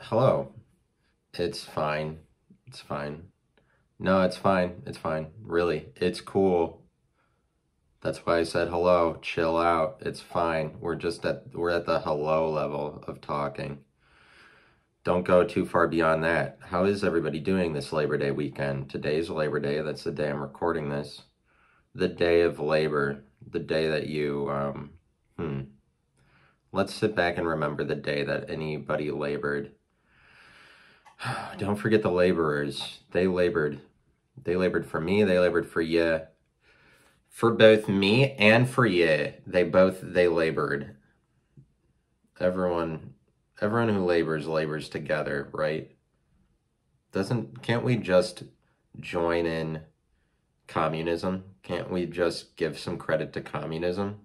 Hello. It's fine. It's fine. No, it's fine. It's fine. Really. It's cool. That's why I said hello. Chill out. It's fine. We're at the hello level of talking. Don't go too far beyond that. How is everybody doing this Labor Day weekend? Today's Labor Day. That's the day I'm recording this. The day of labor. The day that hmm. Let's sit back and remember the day that anybody labored. Don't forget the laborers. They labored. They labored for me. They labored for you. For both me and for you. They labored. Everyone, everyone who labors together, right? Can't we just join in communism? Can't we just give some credit to communism?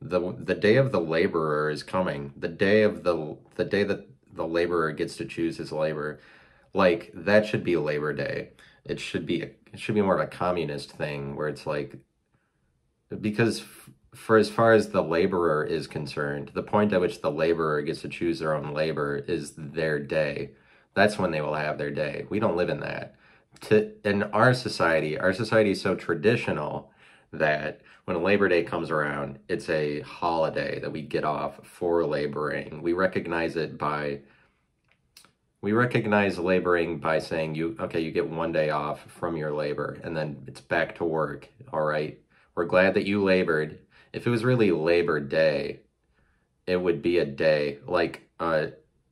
The day of the laborer is coming. The day that the laborer gets to choose his labor. Like that should be Labor Day. It should be more of a communist thing where it's like because for as far as the laborer is concerned, the point at which the laborer gets to choose their own labor is their day. That's when they will have their day. We don't live in that. In our society is so traditional that when Labor Day comes around, it's a holiday that we get off for laboring. We recognize laboring by saying you get one day off from your labor and then it's back to work. All right. We're glad that you labored. If it was really Labor Day, it would be a day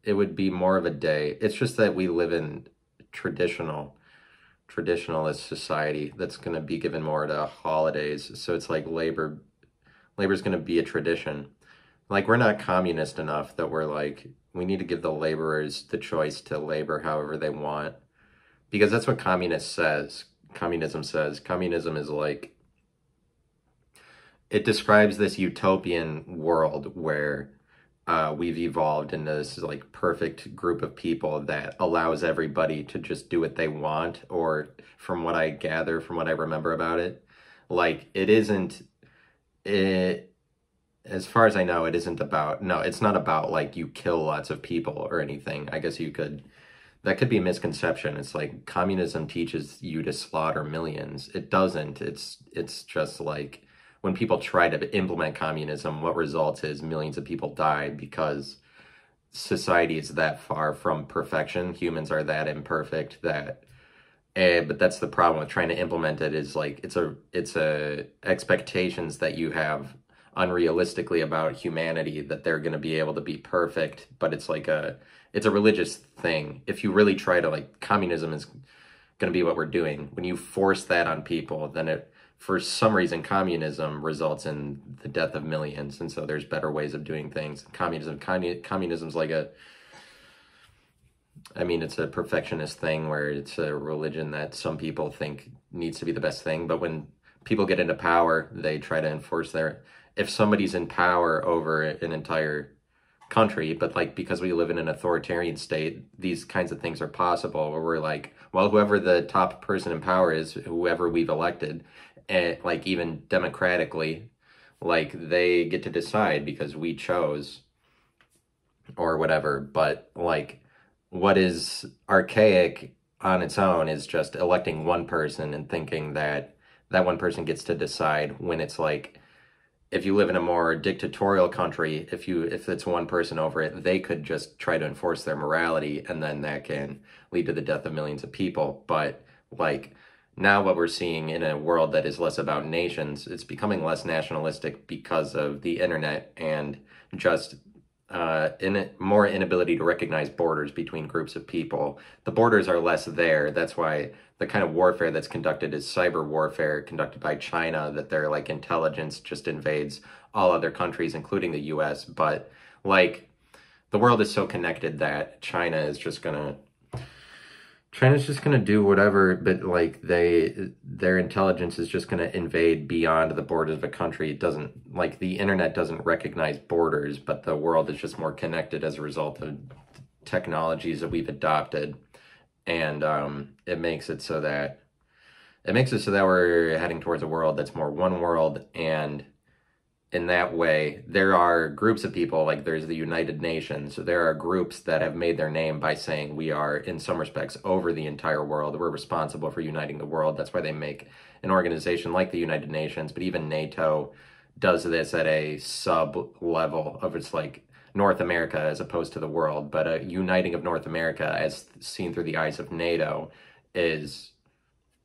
it would be more of a day. It's just that we live in traditionalist society that's going to be given more to holidays. So it's like labor's going to be a tradition. Like we're not communist enough that we're like we need to give the laborers the choice to labor however they want because that's what communism says. Communism is like it describes this utopian world where we've evolved into this like perfect group of people that allows everybody to just do what they want, or from what I gather, from what I remember about it, like it isn't it as far as I know, it isn't about, no, it's not about like you kill lots of people or anything. I guess that could be a misconception. It's like communism teaches you to slaughter millions. It doesn't. It's just like when people try to implement communism, what results is millions of people die because society is that far from perfection. Humans are that imperfect that but that's the problem with trying to implement it is like it's a expectations that you have unrealistically about humanity that they're going to be able to be perfect, but it's a religious thing. If you really try to like communism is going to be what we're doing. When you force that on people, then it for some reason communism results in the death of millions, and so there's better ways of doing things. Communism's like it's a perfectionist thing where it's a religion that some people think needs to be the best thing. But when people get into power, they try to enforce if somebody's in power over an entire country, but like because we live in an authoritarian state, these kinds of things are possible where we're like, well, whoever the top person in power is, whoever we've elected, and like even democratically, like they get to decide because we chose or whatever. But like what is archaic on its own is just electing one person and thinking that that one person gets to decide, when it's like if you live in a more dictatorial country, if it's one person over it, they could just try to enforce their morality and then that can lead to the death of millions of people. But like now what we're seeing in a world that is less about nations, it's becoming less nationalistic because of the internet and just more inability to recognize borders between groups of people. The borders are less there. That's why the kind of warfare that's conducted is cyber warfare conducted by China, that their like intelligence just invades all other countries, including the US. But like the world is so connected that China's just gonna do whatever, but like their intelligence is just gonna invade beyond the borders of a country. It doesn't, like the internet doesn't recognize borders, but the world is just more connected as a result of technologies that we've adopted. And it makes it so that we're heading towards a world that's more one world, and in that way, there are groups of people, like there's the United Nations. There are groups that have made their name by saying we are, in some respects, over the entire world. We're responsible for uniting the world. That's why they make an organization like the United Nations, but even NATO does this at a sub level of its like North America as opposed to the world. But a uniting of North America, as seen through the eyes of NATO, is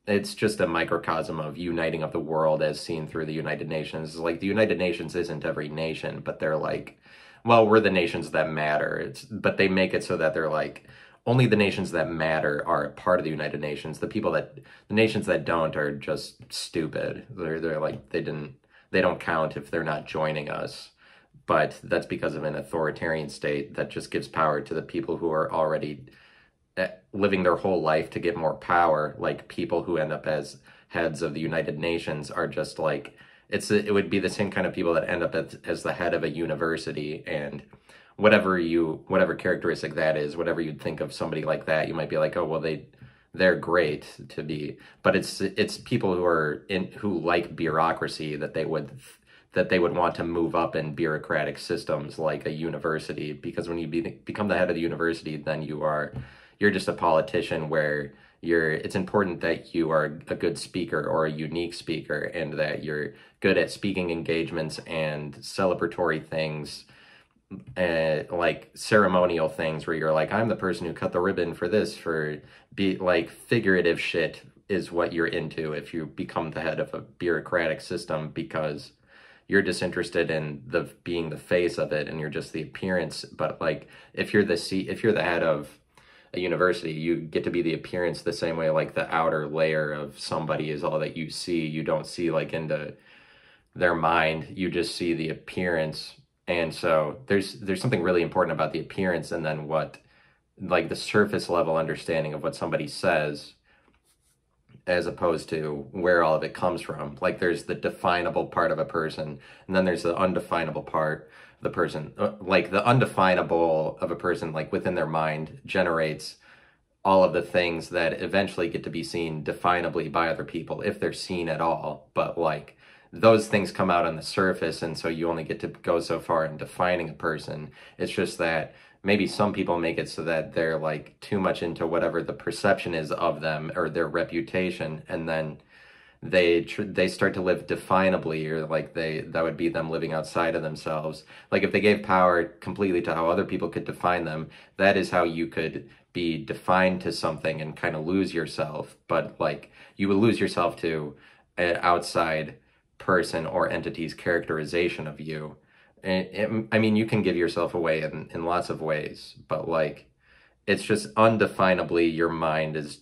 it's just a microcosm of uniting of the world as seen through the United Nations. Like the United Nations isn't every nation, but they're like, well, we're the nations that matter. But they make it so that they're like only the nations that matter are a part of the United Nations. The nations that don't are just stupid. They're like they don't count if they're not joining us. But that's because of an authoritarian state that just gives power to the people who are already living their whole life to get more power. Like people who end up as heads of the United Nations are just like it would be the same kind of people that end up as the head of a university, and whatever characteristic that is, whatever you'd think of somebody like that, you might be like, oh well, they're great to be, but it's people who like bureaucracy that they would want to move up in bureaucratic systems like a university, because when you become the head of the university, then you're just a politician where it's important that you are a good speaker or a unique speaker, and that you're good at speaking engagements and celebratory things, like ceremonial things where you're like, I'm the person who cut the ribbon for this, like figurative shit is what you're into if you become the head of a bureaucratic system, because you're disinterested in being the face of it and you're just the appearance. But like if you're the head of a university, you get to be the appearance the same way like the outer layer of somebody is all that you see. You don't see like into their mind, you just see the appearance. And so there's something really important about the appearance, and then what, like the surface level understanding of what somebody says, as opposed to where all of it comes from. Like there's the definable part of a person, and then there's the undefinable part of the person. Like the undefinable of a person, like within their mind, generates all of the things that eventually get to be seen definably by other people, if they're seen at all. But like those things come out on the surface, and so you only get to go so far in defining a person. It's just that maybe some people make it so that they're like too much into whatever the perception is of them or their reputation, and then they start to live definably, or like that would be them living outside of themselves. Like if they gave power completely to how other people could define them, that is how you could be defined to something and kind of lose yourself. But like you would lose yourself to an outside person or entity's characterization of you. I mean, you can give yourself away in lots of ways, but like it's just undefinably your mind is,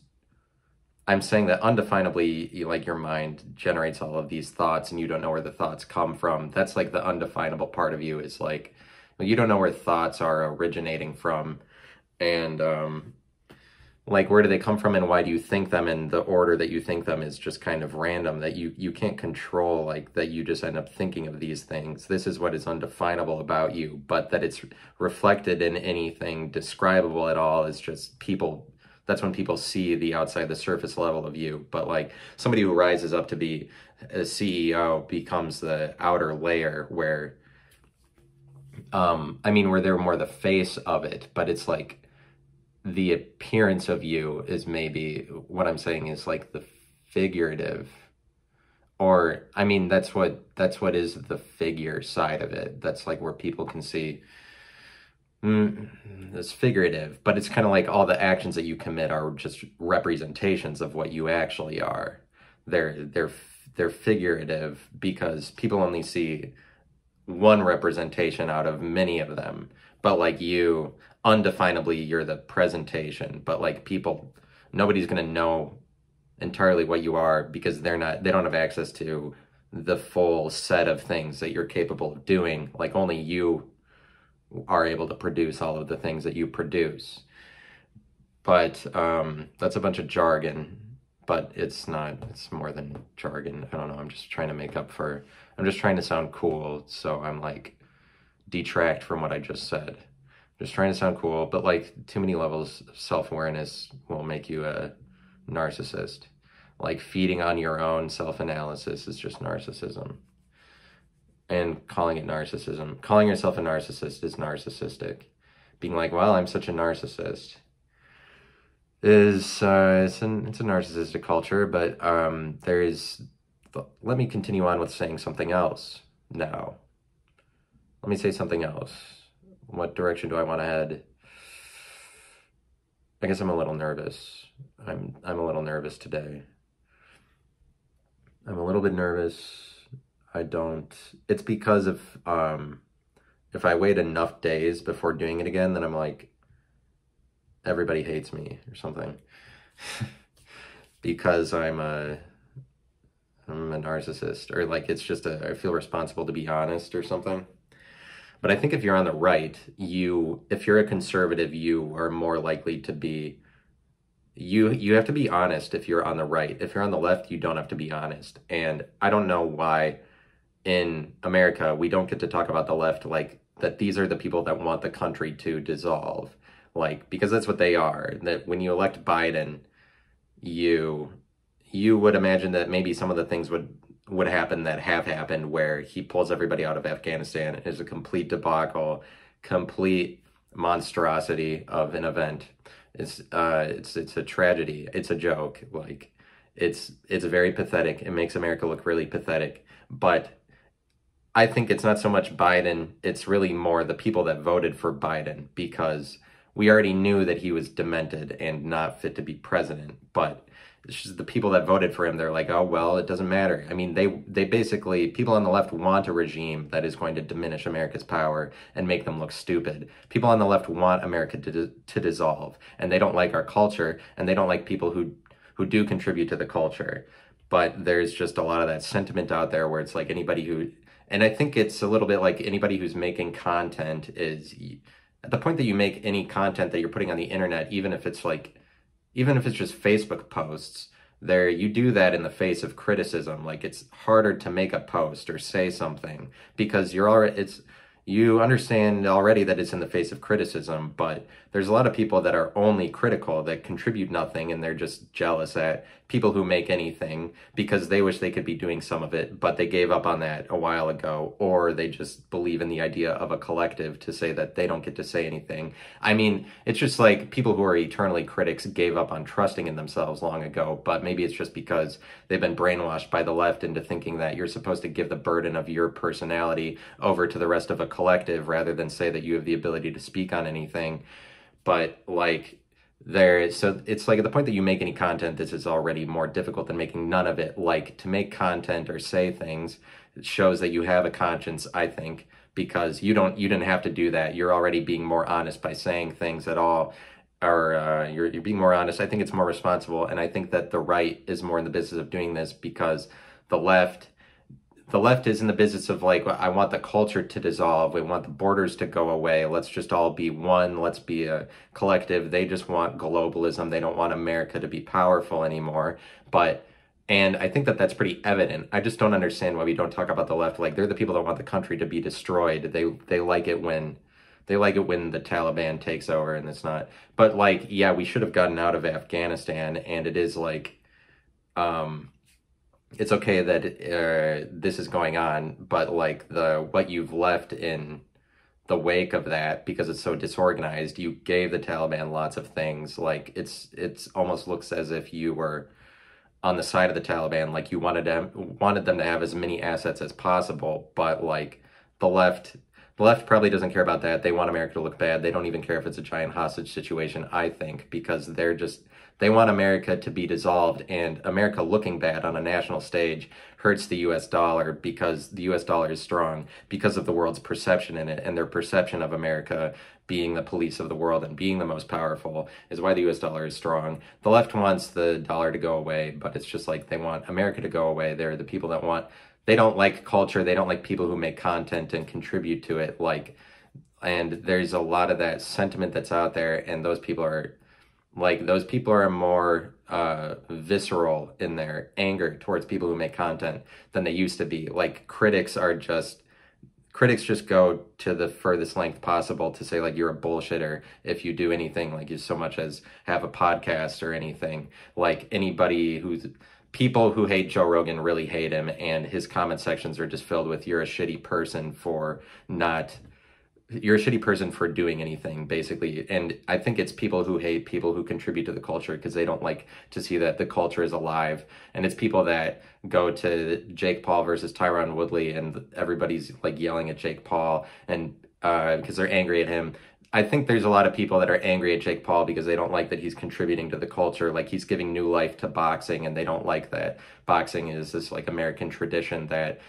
I'm saying that undefinably, like your mind generates all of these thoughts and you don't know where the thoughts come from. That's like the undefinable part of you, is like, well, you don't know where thoughts are originating from, and like where do they come from and why do you think them, and the order that you think them is just kind of random, that you can't control, like that you just end up thinking of these things. This is what is undefinable about you, but that it's reflected in anything describable at all is just people. That's when people see the outside, the surface level of you. But like somebody who rises up to be a CEO becomes the outer layer where, where they're more the face of it, but it's like the appearance of you is, maybe what I'm saying is like the figurative, or I mean that's what is the figure side of it. That's like where people can see it's figurative, but it's kind of like all the actions that you commit are just representations of what you actually are. They're figurative because people only see one representation out of many of them. But like you, undefinably, you're the presentation. But like nobody's gonna know entirely what you are, because they don't have access to the full set of things that you're capable of doing. Like only you are able to produce all of the things that you produce. But that's a bunch of jargon, but it's not, it's more than jargon. I don't know, I'm just trying to sound cool, so I'm like detract from what I just said. Just trying to sound cool, but like too many levels of self-awareness will make you a narcissist. Like feeding on your own self-analysis is just narcissism. and calling it narcissism. Calling yourself a narcissist is narcissistic. Being like, well, I'm such a narcissist is it's a narcissistic culture, but there is. Let me continue on with saying something else now. Let me say something else. What direction do I want to head? I guess I'm a little nervous. I'm a little nervous today. I'm a little bit nervous. I don't. It's because of if I wait enough days before doing it again, then I'm like, everybody hates me or something. Because I'm a narcissist, or like it's just I feel responsible to be honest or something. But I think if you're on the right, if you're a conservative, you are more likely to be, you have to be honest if you're on the right. If you're on the left, you don't have to be honest. And I don't know why in America we don't get to talk about the left like that these are the people that want the country to dissolve. Like, because that's what they are. That when you elect Biden, you would imagine that maybe some of the things would happen that have happened, where he pulls everybody out of Afghanistan. It is a complete debacle, complete monstrosity of an event. It's a tragedy. It's a joke. Like, it's very pathetic. It makes America look really pathetic. But I think it's not so much Biden. It's really more the people that voted for Biden, because we already knew that he was demented and not fit to be president. But it's just the people that voted for him, they're like, oh, well, it doesn't matter. I mean, they basically, people on the left want a regime that is going to diminish America's power and make them look stupid. People on the left want America to dissolve, and they don't like our culture, and they don't like people who do contribute to the culture. But there's just a lot of that sentiment out there where it's like anybody who, and I think it's a little bit like anybody who's making content is, at the point that you make any content that you're putting on the internet, even if it's just Facebook posts, you do that in the face of criticism. Like, it's harder to make a post or say something because you understand already that it's in the face of criticism, but there's a lot of people that are only critical, that contribute nothing, and they're just jealous at people who make anything because they wish they could be doing some of it, but they gave up on that a while ago, or they just believe in the idea of a collective to say that they don't get to say anything. I mean, it's just like people who are eternally critics gave up on trusting in themselves long ago, but maybe it's just because they've been brainwashed by the left into thinking that you're supposed to give the burden of your personality over to the rest of a collective rather than say that you have the ability to speak on anything. But like, so it's like at the point that you make any content, this is already more difficult than making none of it. Like, to make content or say things, it shows that you have a conscience, I think, because you didn't have to do that. You're already being more honest by saying things at all, or you're being more honest. I think it's more responsible, and I think that the right is more in the business of doing this, because the left is in the business of like, I want the culture to dissolve. We want the borders to go away. Let's just all be one. Let's be a collective. They just want globalism. They don't want America to be powerful anymore. And I think that that's pretty evident. I just don't understand why we don't talk about the left. Like, they're the people that want the country to be destroyed. They like it when the Taliban takes over, and it's not. But like, yeah, we should have gotten out of Afghanistan, and it is like, it's okay that this is going on, but like what you've left in the wake of that, because it's so disorganized, you gave the Taliban lots of things. Like, it's almost looks as if you were on the side of the Taliban, like you wanted them to have as many assets as possible, but like the left probably doesn't care about that. They want America to look bad. They don't even care if it's a giant hostage situation, I think, because they want America to be dissolved, and America looking bad on a national stage hurts the US dollar, because the US dollar is strong because of the world's perception in it, and their perception of America being the police of the world and being the most powerful is why the US dollar is strong. The left wants the dollar to go away, but it's just like they want America to go away. They're the people that they don't like culture. They don't like people who make content and contribute to it. And there's a lot of that sentiment that's out there, and those people are more visceral in their anger towards people who make content than they used to be. Like, critics just go to the furthest length possible to say, like, you're a bullshitter if you do anything, like, you so much as have a podcast or anything. Like, people who hate Joe Rogan really hate him, and his comment sections are just filled with "you're a shitty person for not." You're a shitty person for doing anything, basically. And I think it's people who hate people who contribute to the culture because they don't like to see that the culture is alive. And it's people that go to Jake Paul versus Tyron Woodley and everybody's like yelling at Jake Paul and because they're angry at him. I think there's a lot of people that are angry at Jake Paul because they don't like that he's contributing to the culture. Like he's giving new life to boxing, and they don't like that boxing is this like American tradition that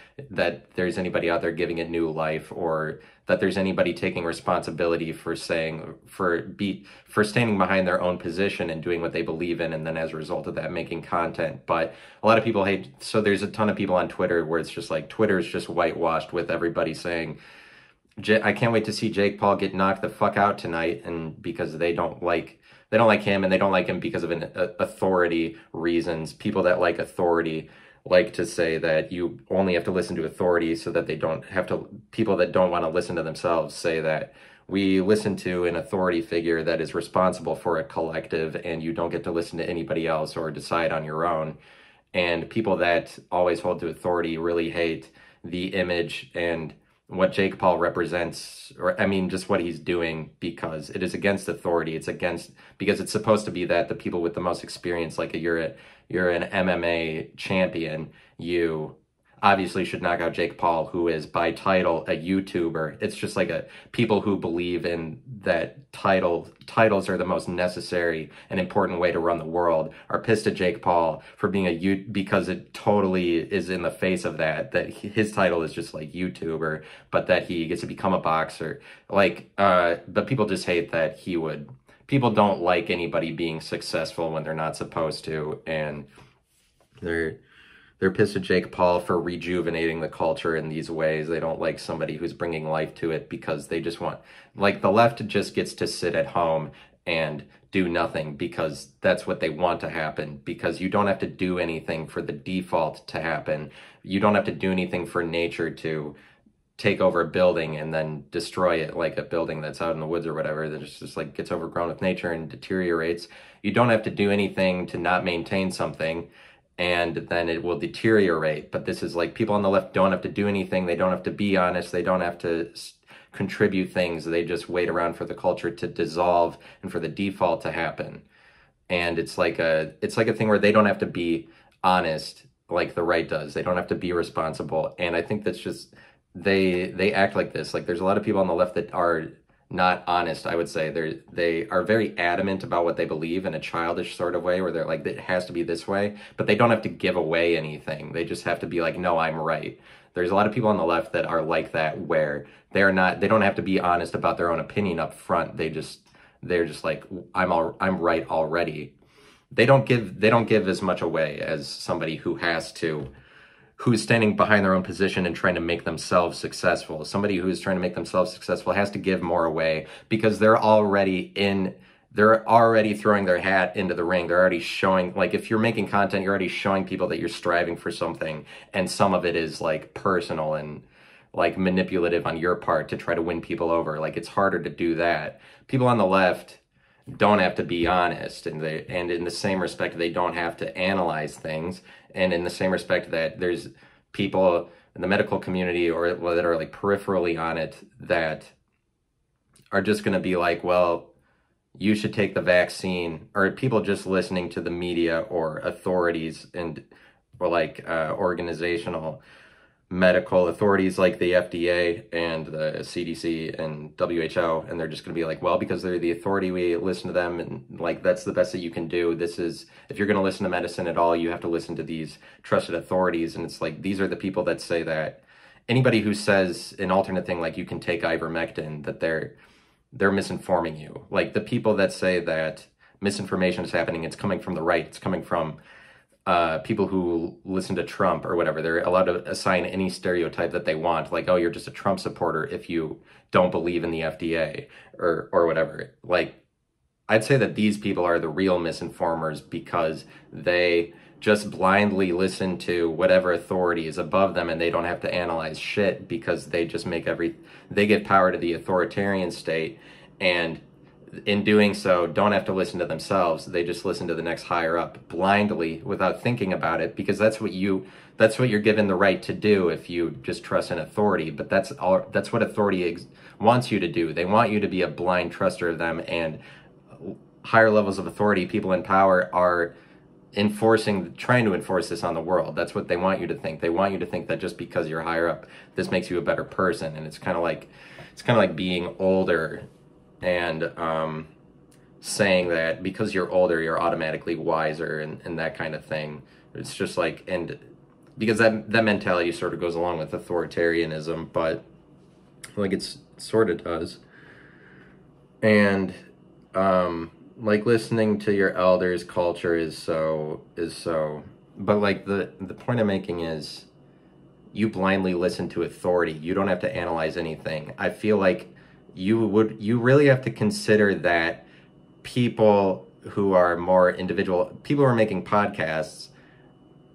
there's anybody out there giving it new life, or that there's anybody taking responsibility for standing behind their own position and doing what they believe in, and then as a result of that making content. But a lot of people hate, so there's a ton of people on Twitter where it's just like Twitter is just whitewashed with everybody saying, I can't wait to see Jake Paul get knocked the fuck out tonight, and because they don't like him, and they don't like him because of authority reasons. People that like authority like to say that you only have to listen to authority so that they don't have to. People that don't want to listen to themselves say that we listen to an authority figure that is responsible for a collective, and you don't get to listen to anybody else or decide on your own. And people that always hold to authority really hate the image and what Jake Paul represents, or I mean, just what he's doing, because it is against authority. It's against, because it's supposed to be that the people with the most experience, like you're an MMA champion, you obviously should knock out Jake Paul, who is by title a YouTuber. It's just like people who believe in that titles are the most necessary and important way to run the world are pissed at Jake Paul for being because it totally is in the face of that his title is just like YouTuber, but that he gets to become a boxer. But people just hate that people don't like anybody being successful when they're not supposed to, and they're pissed at Jake Paul for rejuvenating the culture in these ways. They don't like somebody who's bringing life to it because they just want, like, the left just gets to sit at home and do nothing because that's what they want to happen, because you don't have to do anything for the default to happen. You don't have to do anything for nature to take over a building and then destroy it, like a building that's out in the woods or whatever that just like gets overgrown with nature and deteriorates. You don't have to do anything to not maintain something, and then it will deteriorate. But this is like, people on the left don't have to do anything. They don't have to be honest. They don't have to contribute things. They just wait around for the culture to dissolve and for the default to happen. And it's like a thing where they don't have to be honest like the right does. They don't have to be responsible. And I think that's just, they act like this. Like, there's a lot of people on the left that are not honest, I would say. They are very adamant about what they believe in a childish sort of way, where they're like, it has to be this way, but they don't have to give away anything. They just have to be like, no, I'm right. There's a lot of people on the left that are like that, where they don't have to be honest about their own opinion up front. They're just like, I'm right already. They don't give as much away as somebody who's standing behind their own position and trying to make themselves successful. Somebody who's trying to make themselves successful has to give more away because they're already throwing their hat into the ring. They're already showing, like, if you're making content, you're already showing people that you're striving for something, and some of it is like personal and like manipulative on your part to try to win people over. Like, it's harder to do that. People on the left don't have to be honest, and in the same respect, they don't have to analyze things, and in the same respect that there's people in the medical community or that are like peripherally on it that are just going to be like, well, you should take the vaccine, or people just listening to the media or authorities or like organizational medical authorities like the FDA and the CDC and WHO, and they're just going to be like, well, because they're the authority, we listen to them, and like, that's the best that you can do. If you're going to listen to medicine at all, you have to listen to these trusted authorities. And it's like, these are the people that say that anybody who says an alternate thing, like you can take ivermectin, that they're misinforming you. Like, the people that say that misinformation is happening, it's coming from the right, it's coming from people who listen to Trump or whatever. They're allowed to assign any stereotype that they want, like, oh, you're just a Trump supporter if you don't believe in the FDA or whatever. Like, I'd say that these people are the real misinformers because they just blindly listen to whatever authority is above them, and they don't have to analyze shit because they just they give power to the authoritarian state, and in doing so, don't have to listen to themselves. They just listen to the next higher up blindly without thinking about it, because that's what you're given the right to do if you just trust in authority. But that's what authority wants you to do. They want you to be a blind truster of them, and higher levels of authority, people in power, are trying to enforce this on the world. That's what they want you to think. They want you to think that just because you're higher up, this makes you a better person. And it's kind of like being older and saying that because you're older, you're automatically wiser, and that kind of thing. It's just like, and because that mentality sort of goes along with authoritarianism, but like it sort of does. And like listening to your elders' culture is so, but like the point I'm making is, you blindly listen to authority. You don't have to analyze anything. I feel like you really have to consider that people who are more individual, people who are making podcasts,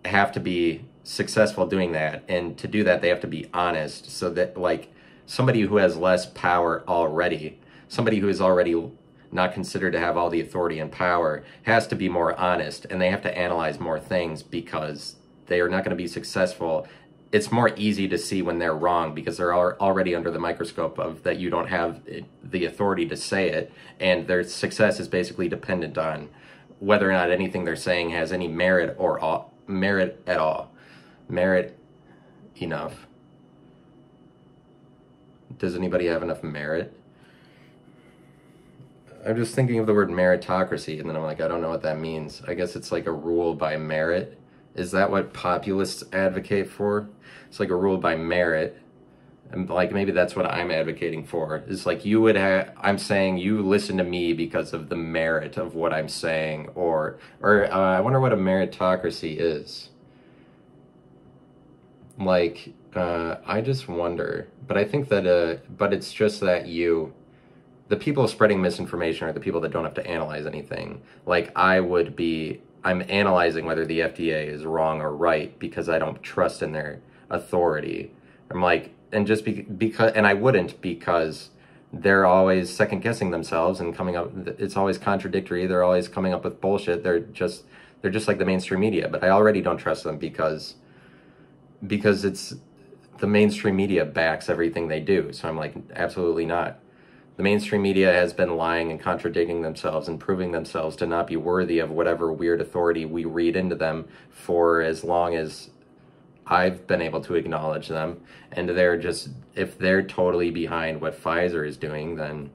have to be successful doing that. And to do that, they have to be honest, so that like somebody who has less power already, somebody who is already not considered to have all the authority and power, has to be more honest, and they have to analyze more things, because they are not going to be successful. It's more easy to see when they're wrong, because they're already under the microscope of that you don't have the authority to say it, and their success is basically dependent on whether or not anything they're saying has any merit at all. Merit enough. Does anybody have enough merit? I'm just thinking of the word meritocracy, and then I'm like, I don't know what that means. I guess it's like a rule by merit. Is that what populists advocate for? It's like a rule by merit. And like, maybe that's what I'm advocating for. It's like, I'm saying you listen to me because of the merit of what I'm saying, or I wonder what a meritocracy is. Like, I just wonder. But I think that, but it's just that the people spreading misinformation are the people that don't have to analyze anything. Like, I'm analyzing whether the FDA is wrong or right, because I don't trust in their authority. I'm like, and just because, and I wouldn't, because they're always second guessing themselves and coming up, it's always contradictory. They're always coming up with bullshit. They're just like the mainstream media. But I already don't trust them because it's the mainstream media backs everything they do. So I'm like, absolutely not. The mainstream media has been lying and contradicting themselves and proving themselves to not be worthy of whatever weird authority we read into them for as long as I've been able to acknowledge them. And if they're totally behind what Pfizer is doing, then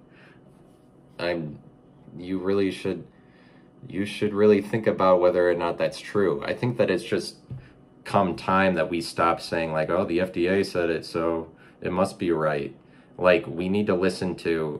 you should really think about whether or not that's true. I think that it's just come time that we stop saying like, oh, the FDA said it, so it must be right. Like, we need to listen to,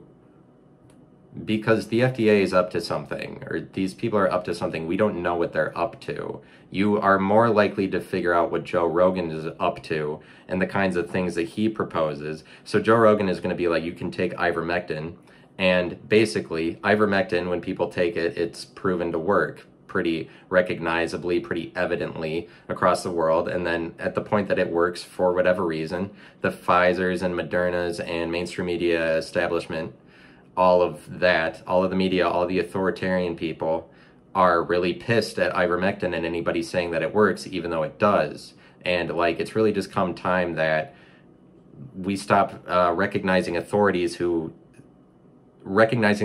because the FDA is up to something, or these people are up to something. We don't know what they're up to. You are more likely to figure out what Joe Rogan is up to and the kinds of things that he proposes. So Joe Rogan is going to be like, you can take ivermectin, and basically ivermectin, when people take it, it's proven to work pretty recognizably, pretty evidently across the world. And then at the point that it works, for whatever reason, the Pfizers and Modernas and mainstream media establishment, all of the media, all the authoritarian people are really pissed at ivermectin and anybody saying that it works, even though it does. And like, it's really just come time that we stop recognizing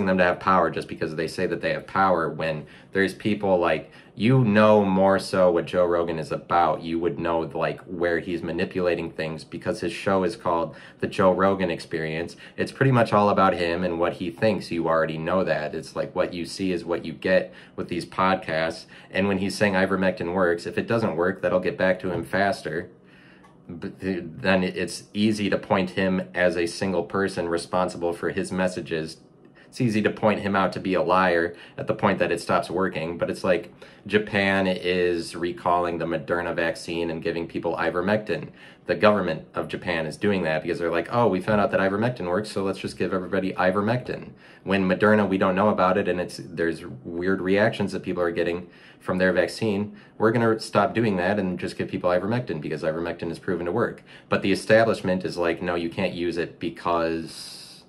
them to have power just because they say that they have power, when there's people like, more so what Joe Rogan is about. You would know like where he's manipulating things, because his show is called The Joe Rogan Experience. It's pretty much all about him and what he thinks. You already know that. It's like, what you see is what you get with these podcasts. And when he's saying ivermectin works, if it doesn't work, that'll get back to him faster. But then it's easy to point him as a single person responsible for his messages. It's easy to point him out to be a liar at the point that it stops working. But it's like, Japan is recalling the Moderna vaccine and giving people ivermectin. The government of Japan is doing that because they're like, oh, we found out that ivermectin works, so let's just give everybody ivermectin. When Moderna, we don't know about it, and there's weird reactions that people are getting from their vaccine. We're going to stop doing that and just give people ivermectin because ivermectin is proven to work. But the establishment is like, no, you can't use it because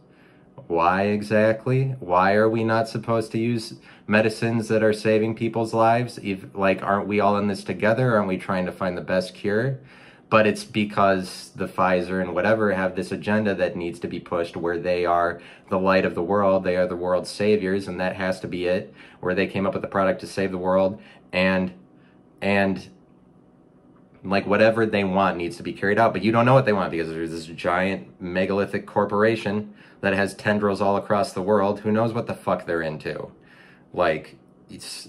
Why exactly? Why are we not supposed to use medicines that are saving people's lives? Like, aren't we all in this together? Aren't we trying to find the best cure? But it's because the Pfizer and whatever have this agenda that needs to be pushed where they are the light of the world, they are the world's saviors, and that has to be it, where they came up with a product to save the world, and like whatever they want needs to be carried out, but you don't know what they want because there's this giant megalithic corporation that has tendrils all across the world. Who knows what the fuck they're into? Like,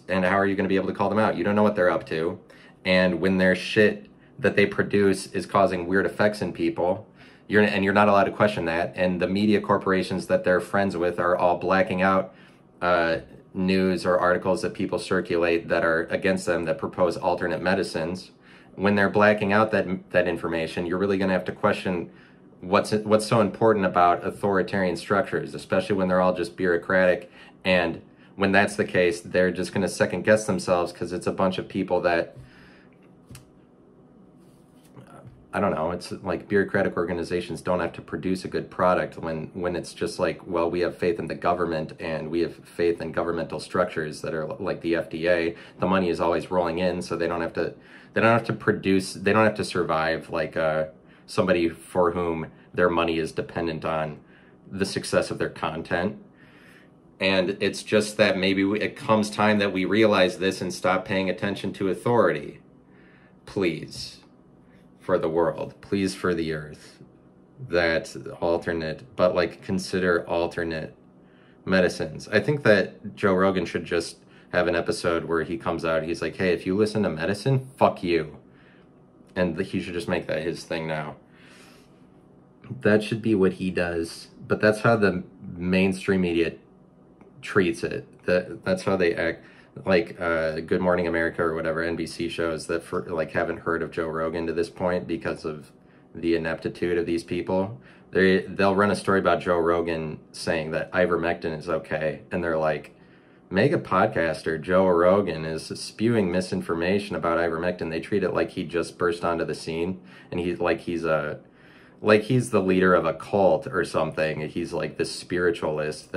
and how are you going to be able to call them out? You don't know what they're up to. And when their shit that they produce is causing weird effects in people, you're not allowed to question that. And the media corporations that they're friends with are all blacking out news or articles that people circulate that are against them, that propose alternate medicines. When they're blacking out that information, you're really going to have to question what's so important about authoritarian structures, especially when they're all just bureaucratic. And when that's the case, they're just going to second guess themselves because it's a bunch of people that, I don't know, it's like bureaucratic organizations don't have to produce a good product when it's just like, well, we have faith in the government and we have faith in governmental structures that are like the FDA. The money is always rolling in, so they don't have to produce, they don't have to survive like somebody for whom their money is dependent on the success of their content. And it's just that maybe it comes time that we realize this and stop paying attention to authority. Please. For the world, please, for the earth, that alternate, but like consider alternate medicines. I think that Joe Rogan should just have an episode where he comes out, he's like, hey, if you listen to medicine, fuck you. And he should just make that his thing now. That should be what he does. But that's how the mainstream media treats it. That's how they act. Like Good Morning America or whatever NBC shows that haven't heard of Joe Rogan to this point because of the ineptitude of these people. They'll run a story about Joe Rogan saying that ivermectin is okay, and they're like, mega podcaster Joe Rogan is spewing misinformation about ivermectin. They treat it like he just burst onto the scene, and he's the leader of a cult or something. He's like this spiritualist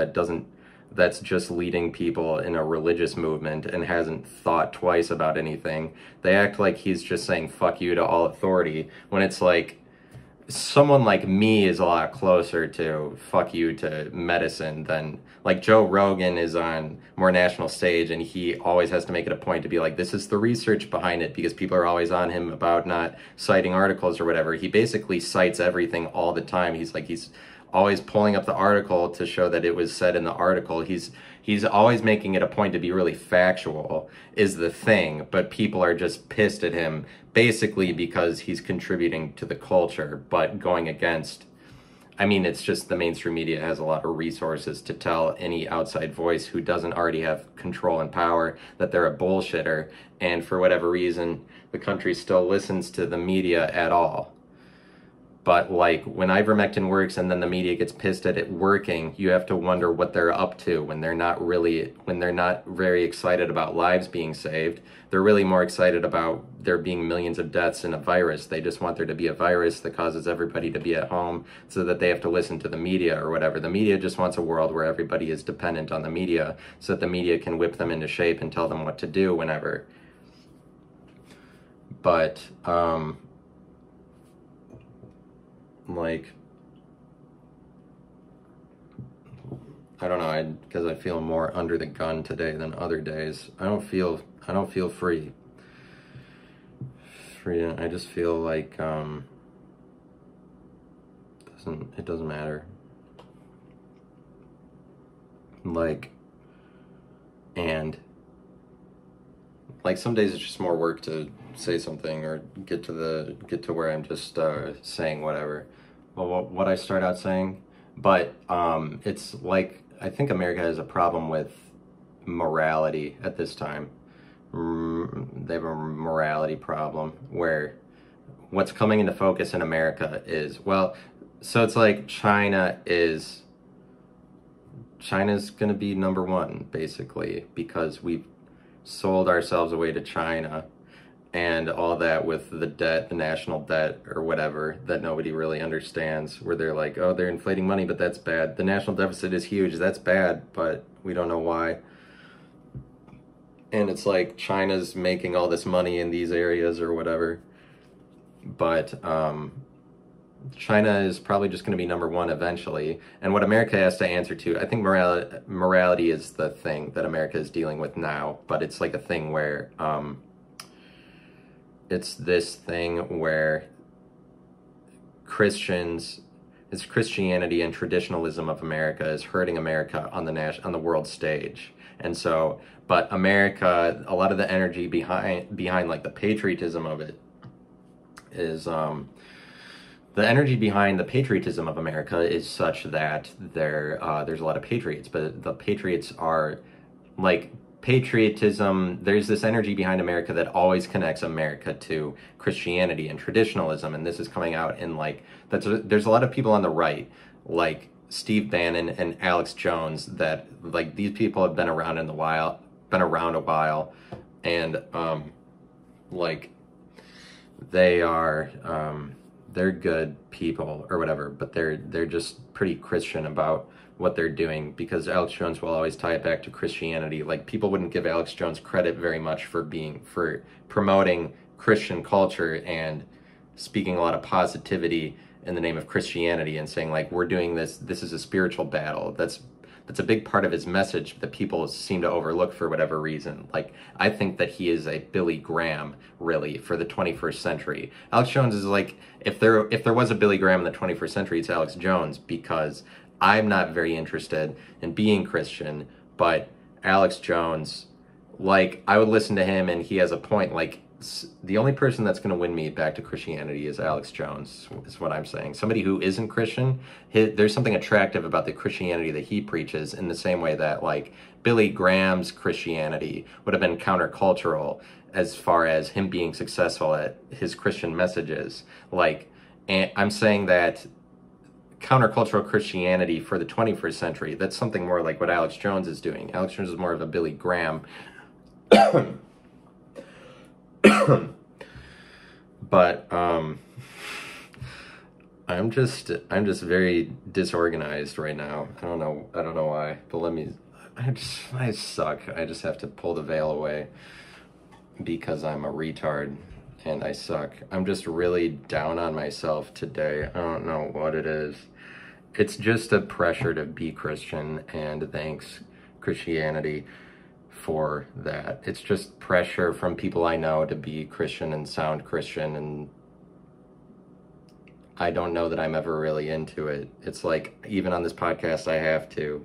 that's just leading people in a religious movement and hasn't thought twice about anything. They act like he's just saying fuck you to all authority, when it's like someone like me is a lot closer to fuck you to medicine than like Joe Rogan is on more national stage, and he always has to make it a point to be like, this is the research behind it, because people are always on him about not citing articles or whatever. He basically cites everything all the time. He's always pulling up the article to show that it was said in the article. He's always making it a point to be really factual is the thing, but people are just pissed at him basically because he's contributing to the culture, but going against, I mean, it's just the mainstream media has a lot of resources to tell any outside voice who doesn't already have control and power that they're a bullshitter, and for whatever reason, the country still listens to the media at all. But like when ivermectin works and then the media gets pissed at it working, you have to wonder what they're up to when they're not very excited about lives being saved. They're really more excited about there being millions of deaths in a virus. They just want there to be a virus that causes everybody to be at home so that they have to listen to the media or whatever. The media just wants a world where everybody is dependent on the media so that the media can whip them into shape and tell them what to do whenever. But, like, I don't know, because I feel more under the gun today than other days. I don't feel free. I just feel like it doesn't matter. Like, and like some days it's just more work to say something or get to where I'm just saying whatever. Well, what I start out saying, but it's like I think America has a problem with morality at this time. They have a morality problem where what's coming into focus in America is, well, so it's like China's going to be number one basically because we've sold ourselves away to China. and all that with the debt, the national debt or whatever that nobody really understands, where they're like, oh, they're inflating money, but that's bad. The national deficit is huge, that's bad, but we don't know why. And it's like China's making all this money in these areas or whatever, but China is probably just going to be number one eventually. And what America has to answer to, I think morality is the thing that America is dealing with now, but it's like a thing where it's this thing where it's Christianity and traditionalism of America is hurting America on the world stage. And so, but America, a lot of the energy behind like the patriotism of it is the energy behind the patriotism of America is such that there's a lot of patriots, but the patriots are like patriotism. There's this energy behind America that always connects America to Christianity and traditionalism, and this is coming out in like there's a lot of people on the right, like Steve Bannon and Alex Jones, that like these people have been around a while, and like they are they're good people or whatever, but they're just pretty Christian about what they're doing, because Alex Jones will always tie it back to Christianity. Like people wouldn't give Alex Jones credit very much for promoting Christian culture and speaking a lot of positivity in the name of Christianity and saying like, we're doing this is a spiritual battle. That's a big part of his message that people seem to overlook for whatever reason. Like, I think that he is a Billy Graham, really, for the 21st century. Alex Jones is like, if there was a Billy Graham in the 21st century, it's Alex Jones, because I'm not very interested in being Christian, but Alex Jones, like, I would listen to him and he has a point. Like, the only person that's going to win me back to Christianity is Alex Jones, is what I'm saying. Somebody who isn't Christian, there's something attractive about the Christianity that he preaches, in the same way that like Billy Graham's Christianity would have been countercultural as far as him being successful at his Christian messages. Like, and I'm saying that countercultural Christianity for the 21st century, that's something more like what Alex Jones is doing. Alex Jones is more of a Billy Graham. But I'm just very disorganized right now. I don't know why, but I suck. I just have to pull the veil away because I'm a retard and I suck. I'm just really down on myself today. I don't know what it is. It's just a pressure to be Christian, and thanks Christianity for that. It's just pressure from people I know to be Christian and sound Christian, and I don't know that I'm ever really into it. It's like, even on this podcast, I have to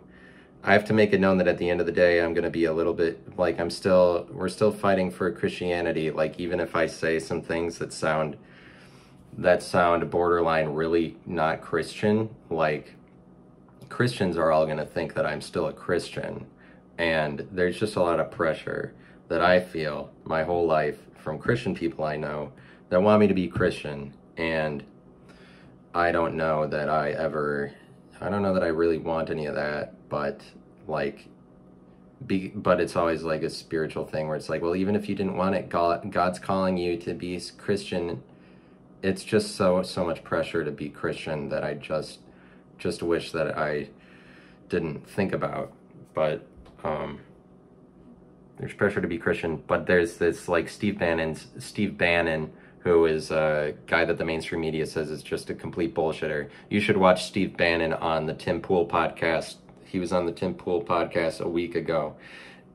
make it known that at the end of the day, I'm going to be a little bit like, we're still fighting for Christianity. Like, even if I say some things that sound borderline really not Christian, like, Christians are all going to think that I'm still a Christian. And there's just a lot of pressure that I feel my whole life from Christian people I know that want me to be Christian. And I don't know that I really want any of that, but like, but it's always like a spiritual thing where it's like, well, even if you didn't want it, God's calling you to be Christian. It's just so much pressure to be Christian that I just wish that I didn't think about. But there's pressure to be Christian, but there's this like Steve Bannon, who is a guy that the mainstream media says is just a complete bullshitter. You should watch Steve Bannon on the Tim Pool podcast. He was on the Tim Pool podcast a week ago,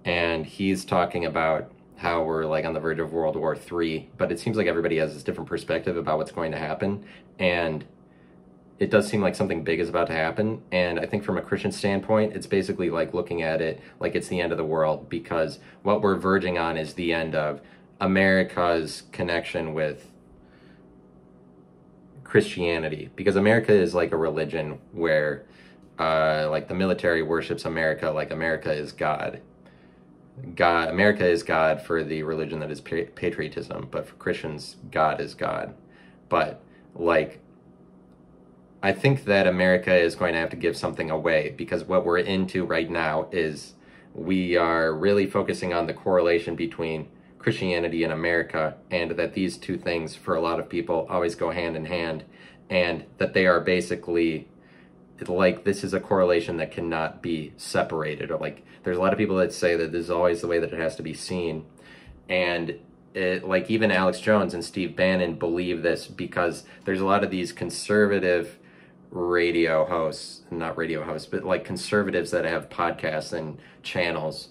and he's talking about how we're like on the verge of World War III, but it seems like everybody has this different perspective about what's going to happen, and it does seem like something big is about to happen. And I think from a Christian standpoint, it's basically like looking at it like it's the end of the world, because what we're verging on is the end of America's connection with Christianity, because America is like a religion where like the military worships America like America is God. America is God for the religion that is patriotism, but for Christians, God is God. But like, I think that America is going to have to give something away, because what we're into right now is we are really focusing on the correlation between Christianity in America, and that these two things for a lot of people always go hand in hand, and that they are basically like, this is a correlation that cannot be separated. Or like, there's a lot of people that say that this is always the way that it has to be seen, and like even Alex Jones and Steve Bannon believe this, because there's a lot of these conservative radio hosts, not radio hosts, but like conservatives that have podcasts and channels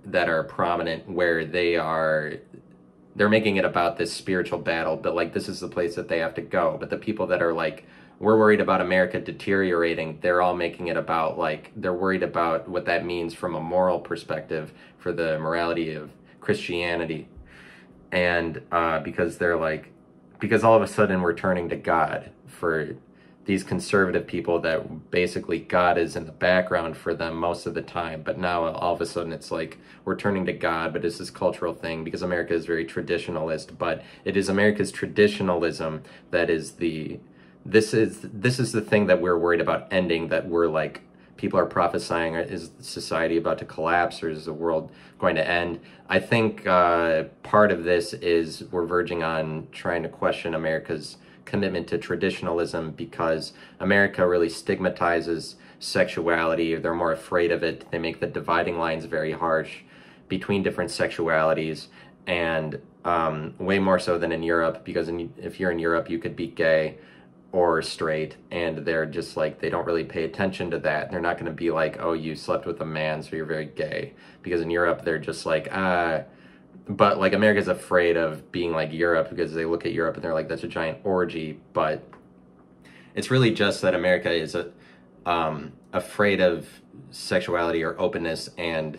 that are prominent, where they're making it about this spiritual battle, but like this is the place that they have to go. But the people that are like, we're worried about America deteriorating, they're all making it about like, they're worried about what that means from a moral perspective for the morality of Christianity. And because they're like, because all of a sudden we're turning to God for these conservative people, that basically God is in the background for them most of the time. But now all of a sudden it's like we're turning to God, but it's this cultural thing because America is very traditionalist. But it is America's traditionalism that is this is the thing that we're worried about ending, that we're like, people are prophesying, is society about to collapse, or is the world going to end? I think part of this is we're verging on trying to question America's commitment to traditionalism, because America really stigmatizes sexuality. They're more afraid of it. They make the dividing lines very harsh between different sexualities, and way more so than in Europe, because if you're in Europe, you could be gay or straight, and they're just like, they don't really pay attention to that. They're not going to be like, oh, you slept with a man, so you're very gay. Because in Europe, they're just like, but like America's afraid of being like Europe, because they look at Europe and they're like, that's a giant orgy. But it's really just that America is afraid of sexuality or openness, and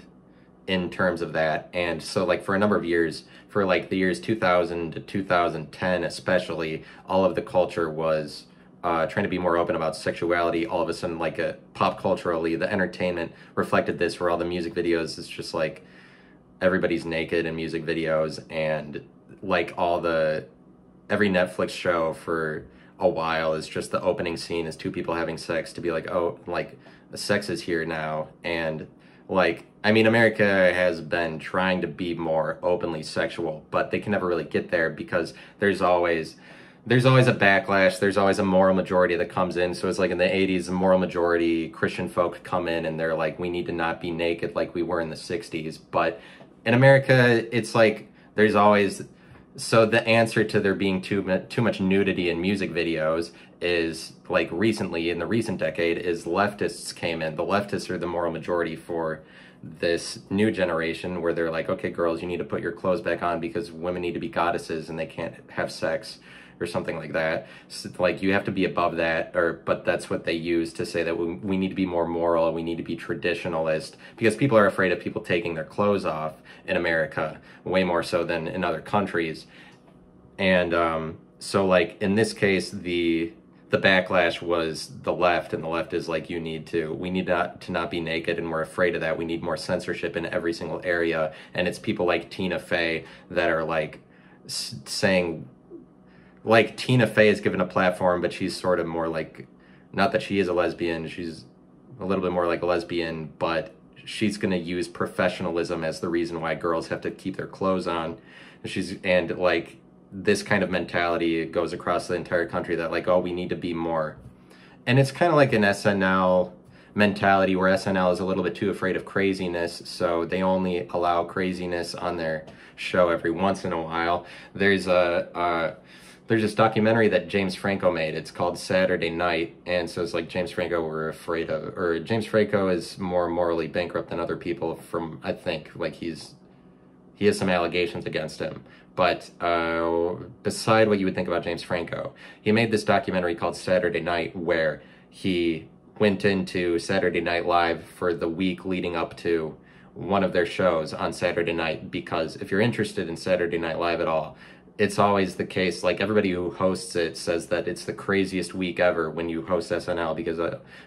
in terms of that. And so like for a number of years, for like the years 2000 to 2010 especially, all of the culture was trying to be more open about sexuality. All of a sudden, like pop culturally, the entertainment reflected this, where all the music videos is just like everybody's naked in music videos, and like every Netflix show for a while is just the opening scene is two people having sex, to be like, oh, like the sex is here now. And like, I mean, America has been trying to be more openly sexual, but they can never really get there, because there's always a backlash. There's always a moral majority that comes in. So it's like in the 80s, the moral majority Christian folk come in and they're like, we need to not be naked like we were in the 60s. But in America, it's like there's always, so the answer to there being too much nudity in music videos is, like, recently, in the recent decade, is leftists came in. The leftists are the moral majority for this new generation, where they're like, okay, girls, you need to put your clothes back on because women need to be goddesses and they can't have sex, or something like that. So, like, you have to be above that, but that's what they use to say that we need to be more moral, we need to be traditionalist, because people are afraid of people taking their clothes off in America, way more so than in other countries. And so, like, in this case, the backlash was the left, and the left is like, we need to not be naked, and we're afraid of that. We need more censorship in every single area. And it's people like Tina Fey that are like saying, like, Tina Fey is given a platform, but she's sort of more like, not that she is a lesbian, she's a little bit more like a lesbian, but she's going to use professionalism as the reason why girls have to keep their clothes on. And like, this kind of mentality goes across the entire country, that like, oh, we need to be more. And it's kind of like an SNL mentality, where SNL is a little bit too afraid of craziness, so they only allow craziness on their show every once in a while. There's this documentary that James Franco made. It's called Saturday Night, and so it's like James Franco we're afraid of, or James Franco is more morally bankrupt than other people, from, I think, like, he has some allegations against him. But beside what you would think about James Franco, he made this documentary called Saturday Night, where he went into Saturday Night Live for the week leading up to one of their shows on Saturday night, because if you're interested in Saturday Night Live at all, it's always the case, like, everybody who hosts it says that it's the craziest week ever when you host SNL,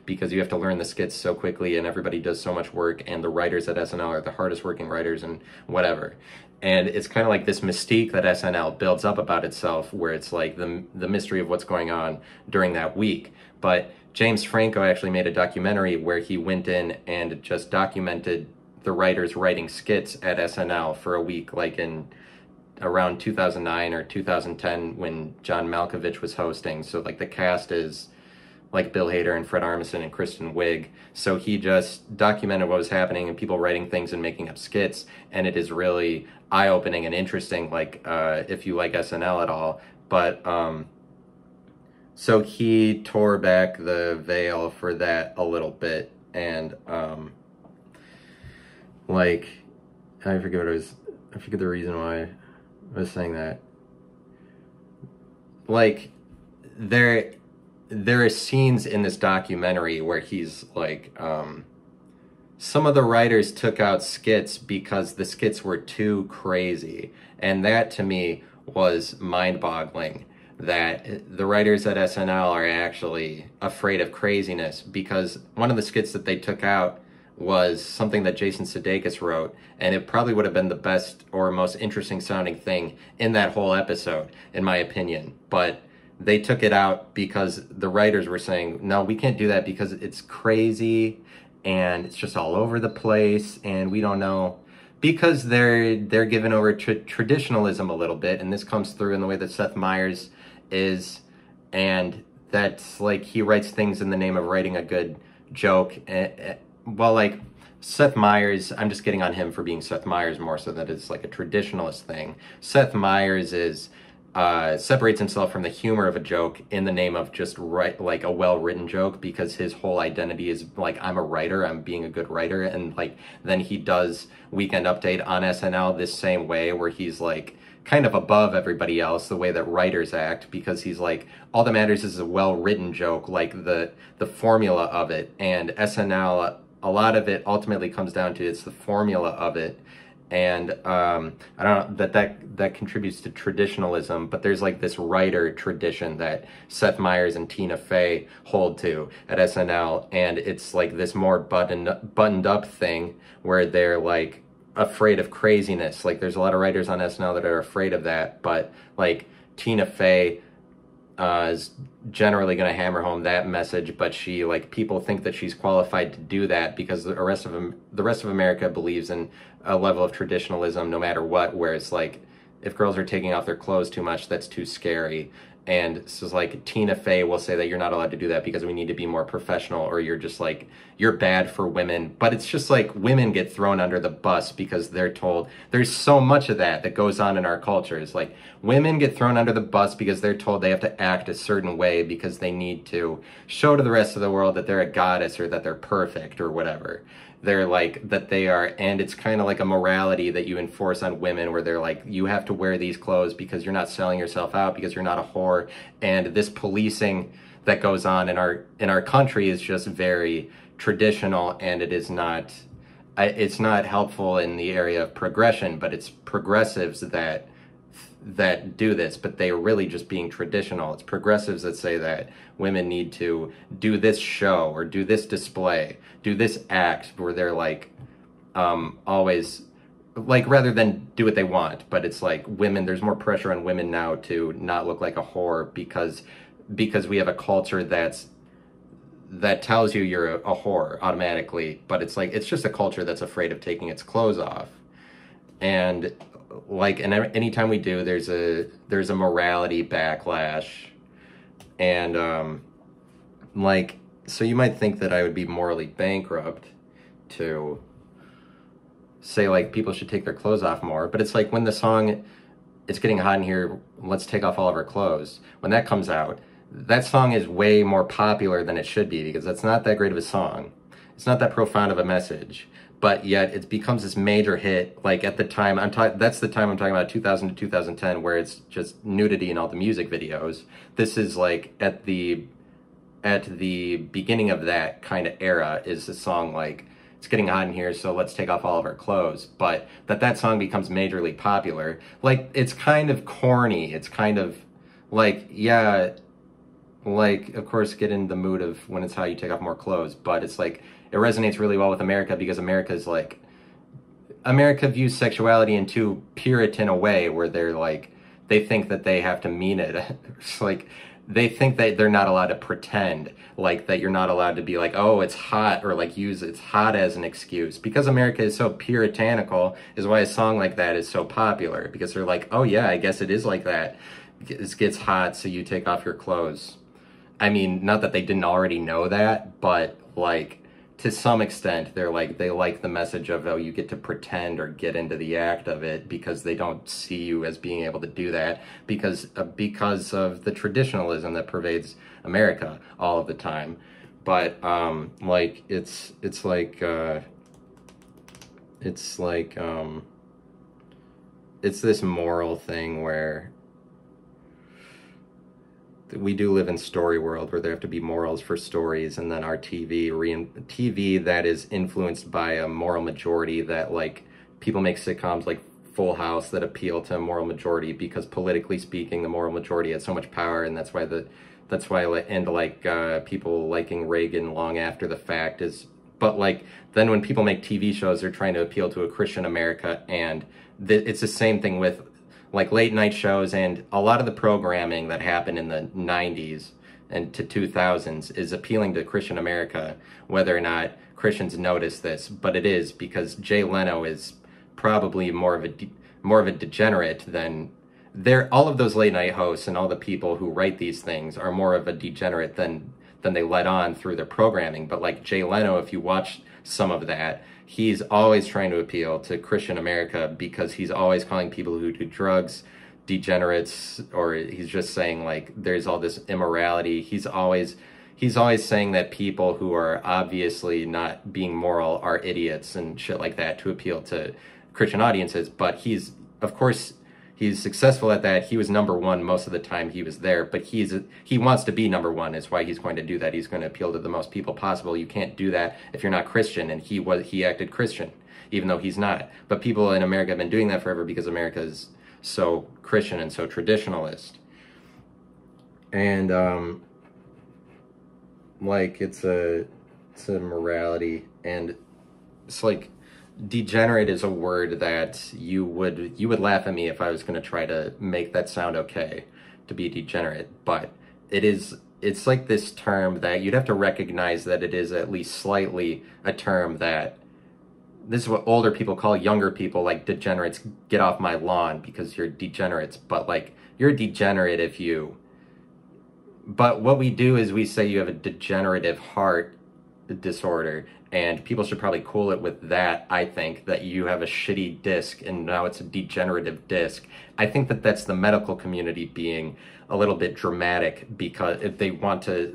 because you have to learn the skits so quickly, and everybody does so much work, and the writers at SNL are the hardest working writers and whatever. And it's kind of like this mystique that SNL builds up about itself, where it's like the mystery of what's going on during that week. But James Franco actually made a documentary where he went in and just documented the writers writing skits at SNL for a week, like in around 2009 or 2010 when John Malkovich was hosting. So like the cast is like Bill Hader and Fred Armisen and Kristen Wiig. So he just documented what was happening and people writing things and making up skits. And it is really eye-opening and interesting, like if you like SNL at all. But so he tore back the veil for that a little bit. And like, I forget the reason why I was saying that. Like, there are scenes in this documentary where he's like, some of the writers took out skits because the skits were too crazy. And that to me was mind-boggling, that the writers at SNL are actually afraid of craziness, because one of the skits that they took out was something that Jason Sudeikis wrote, and it probably would have been the best or most interesting sounding thing in that whole episode, in my opinion. But they took it out because the writers were saying, no, we can't do that because it's crazy and it's just all over the place and we don't know. Because they're given over to traditionalism a little bit, and this comes through in the way that Seth Meyers is, and that's like he writes things in the name of writing a good joke. Well, like Seth Meyers, I'm just getting on him for being Seth Meyers more so that it's like a traditionalist thing. Seth Meyers is separates himself from the humor of a joke in the name of just like a well-written joke, because his whole identity is like, I'm a writer, I'm being a good writer. And like then he does Weekend Update on SNL this same way, where he's like kind of above everybody else, the way that writers act, because he's like, all that matters is a well-written joke, like the formula of it. And SNL, a lot of it ultimately comes down to it's the formula of it. And I don't know that contributes to traditionalism, but there's like this writer tradition that Seth Meyers and Tina Fey hold to at SNL, and it's like this more buttoned up thing where they're like afraid of craziness. Like there's a lot of writers on SNL that are afraid of that, but like Tina Fey is generally going to hammer home that message, but she, like, people think that she's qualified to do that because the rest of America believes in a level of traditionalism no matter what, where it's like, if girls are taking off their clothes too much, that's too scary. And so it's like Tina Fey will say that you're not allowed to do that because we need to be more professional, or you're just like, you're bad for women. But it's just like women get thrown under the bus because they're told. There's so much of that goes on in our culture. It's like women get thrown under the bus because they're told they have to act a certain way because they need to show to the rest of the world that they're a goddess or that they're perfect or whatever. They're like, that they are, and it's kind of like a morality that you enforce on women where they're like, you have to wear these clothes because you're not selling yourself out, because you're not a whore. And this policing that goes on in our country is just very traditional, and it is not, it's not helpful in the area of progression, but it's progressives that do this, but they're really just being traditional. It's progressives that say that women need to do this show or do this display, do this act, where they're like, always, like, rather than do what they want. But it's like women, there's more pressure on women now to not look like a whore because we have a culture that tells you you're a whore automatically. But it's like, it's just a culture that's afraid of taking its clothes off. And like, and anytime we do, there's a morality backlash. And like, so you might think that I would be morally bankrupt to say like people should take their clothes off more, but it's like when the song It's Getting Hot in Here, Let's Take Off All of Our Clothes, when that comes out, that song is way more popular than it should be, because that's not that great of a song. It's not that profound of a message. But yet it becomes this major hit. Like at the time, that's the time I'm talking about, 2000 to 2010, where it's just nudity in all the music videos. This is like at the beginning of that kind of era is a song like It's Getting Hot in Here, so let's take off all of our clothes. But that song becomes majorly popular. Like, it's kind of corny. It's kind of like, yeah, like, of course, get in the mood of when it's how you take off more clothes. But it's like, it resonates really well with America because America's like, America views sexuality in too Puritan a way, where they're like, they think that they have to mean it. It's like, they think that they're not allowed to pretend, like that you're not allowed to be like, oh, it's hot, or like use it's hot as an excuse. Because America is so puritanical is why a song like that is so popular, because they're like, oh yeah, I guess it is like that. It gets hot, so you take off your clothes. I mean, not that they didn't already know that, but like to some extent, they're like they like the message of, oh, you get to pretend or get into the act of it, because they don't see you as being able to do that because of the traditionalism that pervades America all of the time. But like it's this moral thing where we do live in story world where there have to be morals for stories, and then our TV that is influenced by a moral majority, that like people make sitcoms like Full House that appeal to a moral majority because politically speaking the moral majority has so much power, and that's why and like people liking Reagan long after the fact is. But like then when people make TV shows, they're trying to appeal to a Christian America, and it's the same thing with like late night shows, and a lot of the programming that happened in the 90s and to 2000s is appealing to Christian America, whether or not Christians notice this. But it is, because Jay Leno is probably more of a degenerate than all of those late night hosts, and all the people who write these things are more of a degenerate than they let on through their programming. But like Jay Leno, if you watch some of that, he's always trying to appeal to Christian America, because he's always calling people who do drugs degenerates, or he's just saying like there's all this immorality. He's always saying that people who are obviously not being moral are idiots and shit like that to appeal to Christian audiences. But of course he's successful at that. He was number one most of the time he was there, but he wants to be number one. Is why he's going to do that. He's going to appeal to the most people possible. You can't do that if you're not Christian, and he acted Christian even though he's not. But people in America have been doing that forever because America is so Christian and so traditionalist. And like it's a morality, and it's like degenerate is a word that you would laugh at me if I was going to try to make that sound okay, to be degenerate. But it's like this term that you'd have to recognize that it is at least slightly a term that this is what older people call younger people, like degenerates, get off my lawn because you're degenerates. But like you're a degenerate if you, but what we do is we say you have a degenerative heart disorder, and people should probably cool it with that. I think that you have a shitty disc and now it's a degenerative disc. I think that that's the medical community being a little bit dramatic, because if they want to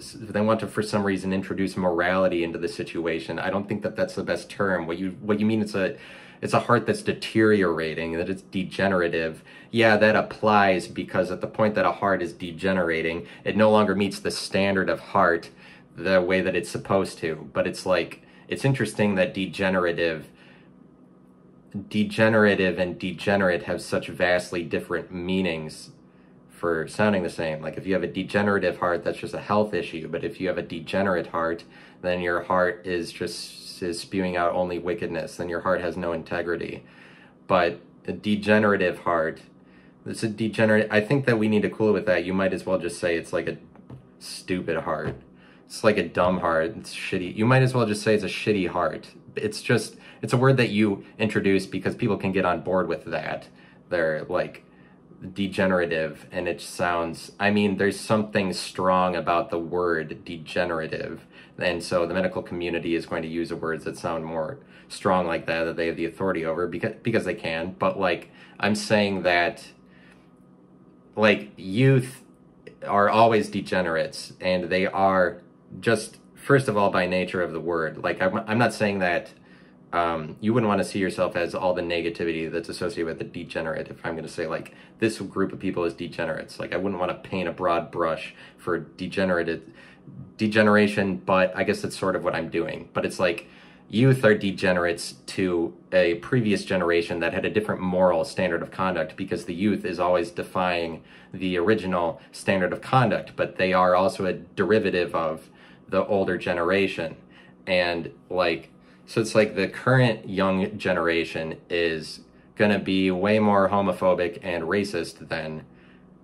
for some reason introduce morality into the situation, I don't think that that's the best term. What you mean it's a heart that's deteriorating, that it's degenerative. Yeah, that applies, because at the point that a heart is degenerating, it no longer meets the standard of heart the way that it's supposed to. But it's like, it's interesting that degenerative and degenerate have such vastly different meanings for sounding the same. Like if you have a degenerative heart, that's just a health issue. But if you have a degenerate heart, then your heart is spewing out only wickedness. Then your heart has no integrity. But a degenerative heart, it's a degenerate. I think that we need to cool it with that. You might as well just say it's like a stupid heart. It's like a dumb heart. It's shitty. You might as well just say it's a shitty heart. It's a word that you introduce because people can get on board with that. They're like degenerative, and it sounds, I mean, there's something strong about the word degenerative. And so the medical community is going to use words that sound more strong like that they have the authority over, because they can. But like, I'm saying that like youth are always degenerates, and they are just, first of all, by nature of the word. Like I'm not saying that you wouldn't want to see yourself as all the negativity that's associated with a degenerate. If I'm going to say like this group of people is degenerates, like I wouldn't want to paint a broad brush for degeneration, but I guess that's sort of what I'm doing. But it's like youth are degenerates to a previous generation that had a different moral standard of conduct, because the youth is always defying the original standard of conduct, but they are also a derivative of the older generation. And like, so it's like the current young generation is going to be way more homophobic and racist than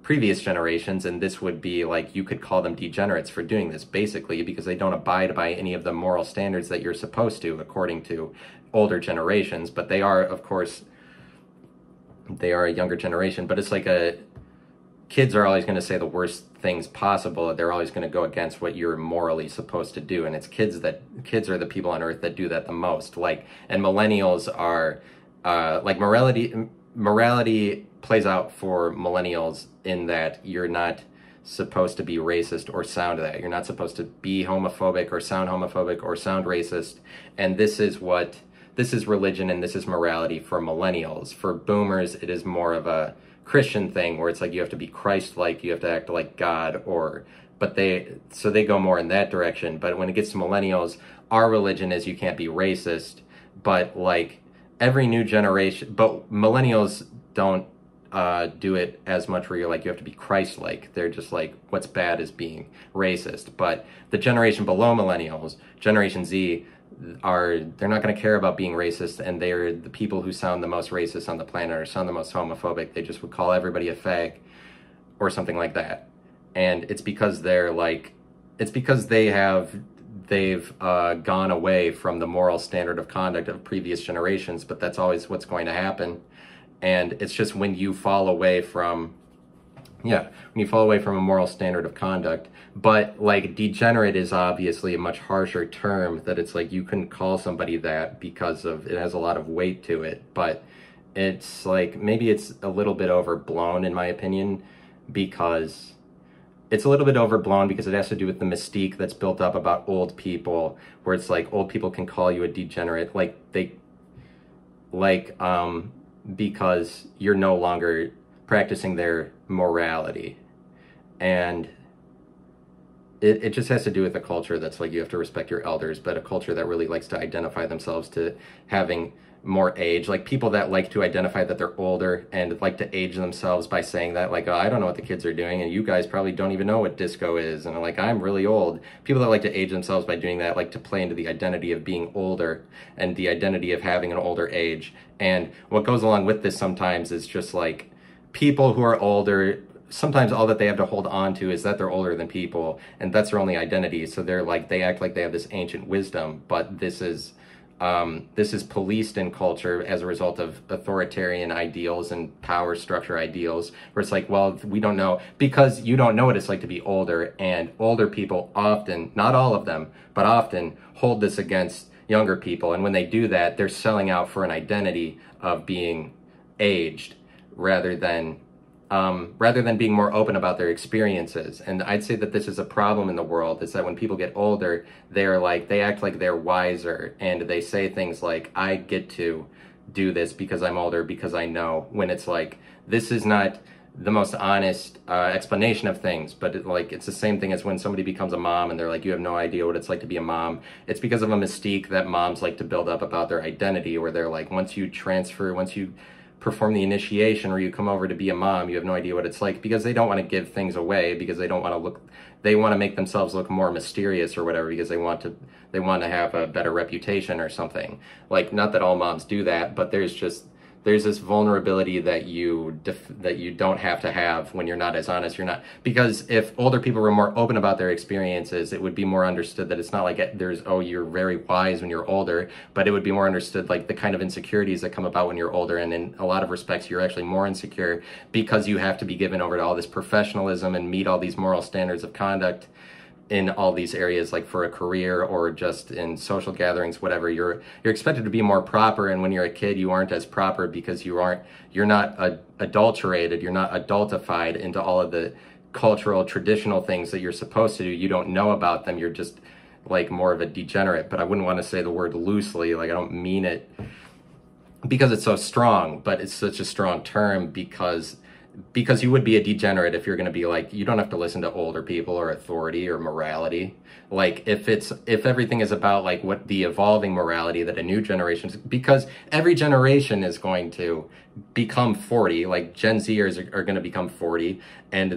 previous generations, and this would be like, you could call them degenerates for doing this, basically, because they don't abide by any of the moral standards that you're supposed to, according to older generations. But they are, of course, they are a younger generation, but it's like kids are always going to say the worst things possible. They're always going to go against what you're morally supposed to do, and it's kids are the people on earth that do that the most. Like, and millennials are like, morality plays out for millennials in that you're not supposed to be racist or sound that. You're not supposed to be homophobic or sound racist. And this is religion, and this is morality for millennials. For boomers, it is more of a Christian thing, where it's like you have to be Christ-like, you have to act like God, but they go more in that direction. But when it gets to millennials, our religion is you can't be racist, but like every new generation, but millennials don't do it as much, where you're like, you have to be Christ-like. They're just like, what's bad is being racist. But the generation below millennials, Generation Z, they're not going to care about being racist, and they're the people who sound the most racist on the planet, or sound the most homophobic. They just would call everybody a fag or something like that. And it's because they've gone away from the moral standard of conduct of previous generations. But that's always what's going to happen. And it's just when you fall away from a moral standard of conduct. But like, degenerate is obviously a much harsher term, that it's like you couldn't call somebody that because of it has a lot of weight to it. But it's like, maybe it's a little bit overblown, in my opinion, because it has to do with the mystique that's built up about old people, where it's like old people can call you a degenerate, because you're no longer practicing their morality. And it just has to do with a culture that's like, you have to respect your elders, but a culture that really likes to identify themselves to having more age. Like, people that like to identify that they're older and like to age themselves by saying that, like, oh, I don't know what the kids are doing, and you guys probably don't even know what disco is, and like, I'm really old. People that like to age themselves by doing that like to play into the identity of being older and the identity of having an older age. And what goes along with this sometimes is just like, people who are older, sometimes all that they have to hold on to is that they're older than people, and that's their only identity. So they act like they have this ancient wisdom, but this is policed in culture as a result of authoritarian ideals and power structure ideals, where it's like, well, we don't know, because you don't know what it's like to be older. And older people often, not all of them, but often hold this against younger people. And when they do that, they're selling out for an identity of being aged, rather than being more open about their experiences. And I'd say that this is a problem in the world, is that when people get older, they act like they're wiser, and they say things like, I get to do this because I'm older, because I know, when it's like, this is not the most honest explanation of things. But it's the same thing as when somebody becomes a mom and they're like, you have no idea what it's like to be a mom. It's because of a mystique that moms like to build up about their identity, where they're like, once you perform the initiation, or you come over to be a mom, you have no idea what it's like, because they don't want to give things away, because they want to make themselves look more mysterious or whatever, because they want to have a better reputation or something. Like, not that all moms do that, but there's this vulnerability that you don't have to have when you're not as honest. Because if older people were more open about their experiences, it would be more understood that it's not like you're very wise when you're older, but it would be more understood like the kind of insecurities that come about when you're older. And in a lot of respects, you're actually more insecure because you have to be given over to all this professionalism and meet all these moral standards of conduct in all these areas, like for a career or just in social gatherings, whatever. You're expected to be more proper, and when you're a kid, you aren't as proper, because you're not adulterated, you're not adultified into all of the cultural traditional things that you're supposed to do. You don't know about them. You're just like more of a degenerate. But I wouldn't want to say the word loosely, like, I don't mean it because it's so strong, but it's such a strong term, because you would be a degenerate if you're going to be like, you don't have to listen to older people or authority or morality. Like, if everything is about like what the evolving morality that a new generation, because every generation is going to become 40, like Gen Zers are going to become 40, and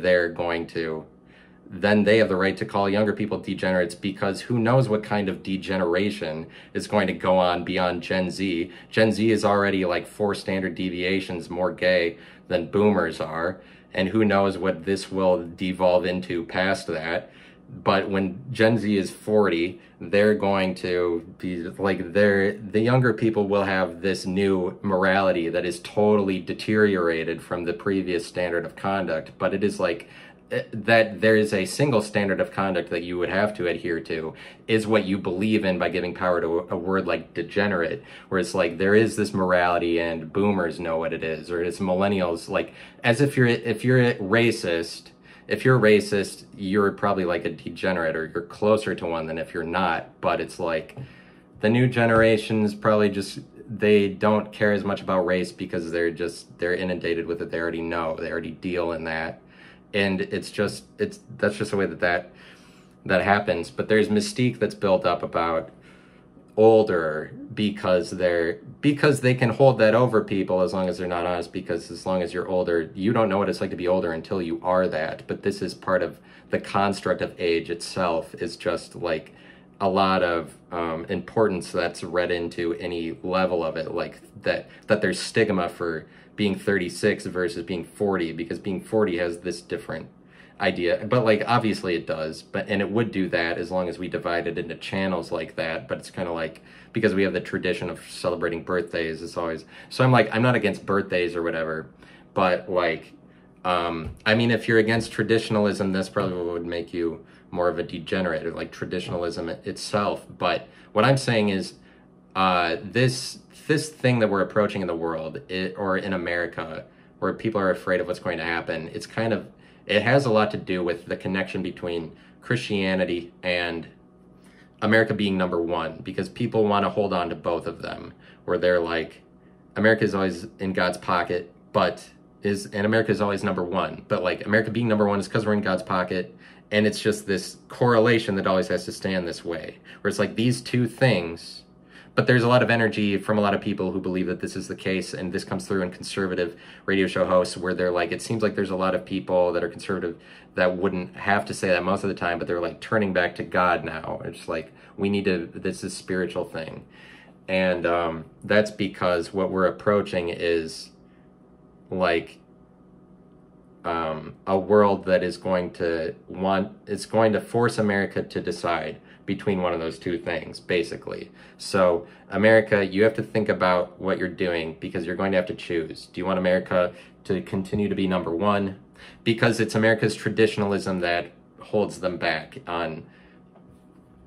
then they have the right to call younger people degenerates, because who knows what kind of degeneration is going to go on beyond Gen Z. Gen Z is already like 4 standard deviations more gay than boomers are. and who knows what this will devolve into past that. But when Gen Z is 40, they're going to be like, the younger people will have this new morality that is totally deteriorated from the previous standard of conduct. But it is like that there is a single standard of conduct that you would have to adhere to, is what you believe in by giving power to a word like degenerate, where it's like there is this morality and boomers know what it is, or it's millennials, like as if you're racist. If you're racist, you're probably like a degenerate, or you're closer to one than if you're not. But it's like the new generations probably just, they don't care as much about race because they're inundated with it. They already know, they already deal in that. And that's just the way that happens. But there's mystique that's built up about older because they can hold that over people as long as they're not honest, because as long as you're older, you don't know what it's like to be older until you are that. But this is part of the construct of age itself, is just like a lot of importance that's read into any level of it, like that there's stigma for being 36 versus being 40, because being 40 has this different idea. But like obviously it does, and it would do that as long as we divide it into channels like that. But it's kind of like, because we have the tradition of celebrating birthdays, it's always, so I'm like, I'm not against birthdays or whatever, but like I mean, if you're against traditionalism, that's probably what would make you more of a degenerate, or like traditionalism itself. But what I'm saying is this thing that we're approaching in the world, or in America, where people are afraid of what's going to happen, it has a lot to do with the connection between Christianity and America being number one, because people want to hold on to both of them, where they're like, America is always in God's pocket, and America is always number one. But like, America being number one is because we're in God's pocket, and it's just this correlation that always has to stand this way, where it's like these two things. But there's a lot of energy from a lot of people who believe that this is the case, and this comes through in conservative radio show hosts, where they're like, it seems like there's a lot of people that are conservative that wouldn't have to say that most of the time, but they're like turning back to God now. It's like, this is a spiritual thing. And that's because what we're approaching is like a world that is going to force America to decide between one of those two things, basically. So America, you have to think about what you're doing, because you're going to have to choose. Do you want America to continue to be number one? Because it's America's traditionalism that holds them back on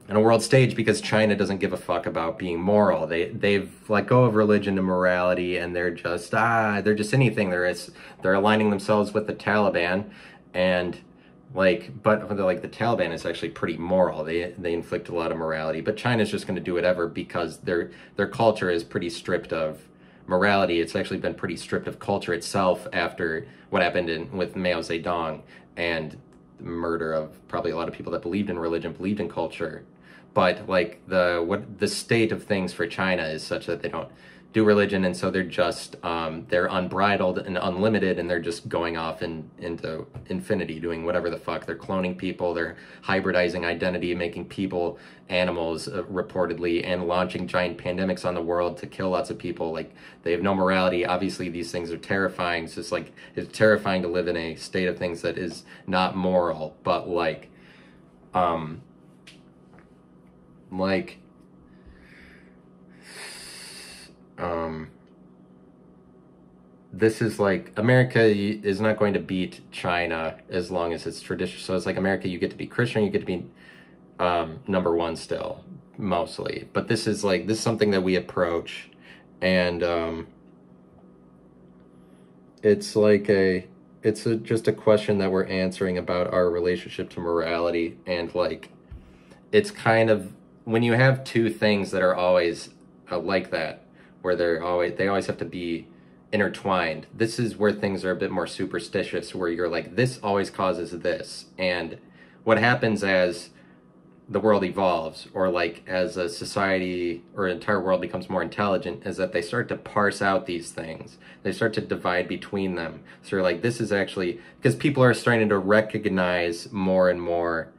a world stage, because China doesn't give a fuck about being moral. They've let go of religion and morality, and they're just anything. They're aligning themselves with the Taliban, and but the Taliban is actually pretty moral. They inflict a lot of morality, but China's just going to do whatever, because their culture is pretty stripped of morality. It's actually been pretty stripped of culture itself after what happened with Mao Zedong and the murder of probably a lot of people that believed in religion, believed in culture. But like the state of things for China is such that they don't do religion, and so they're just they're unbridled and unlimited, and they're just going off into infinity, doing whatever the fuck. They're cloning people, they're hybridizing identity, making people animals reportedly, and launching giant pandemics on the world to kill lots of people. Like, they have no morality. Obviously these things are terrifying. It's just like, it's terrifying to live in a state of things that is not moral. But this is like, America is not going to beat China as long as it's traditional. So it's like, America, you get to be Christian, you get to be number one still, mostly. But this is something that we approach, and it's just a question that we're answering about our relationship to morality. And it's kind of, when you have two things that are always like that, where they always have to be intertwined, this is where things are a bit more superstitious, where you're like, this always causes this. And what happens as the world evolves, or as a society or entire world becomes more intelligent, is that they start to parse out these things. They start to divide between them. So you're like, this is actually, because people are starting to recognize more and more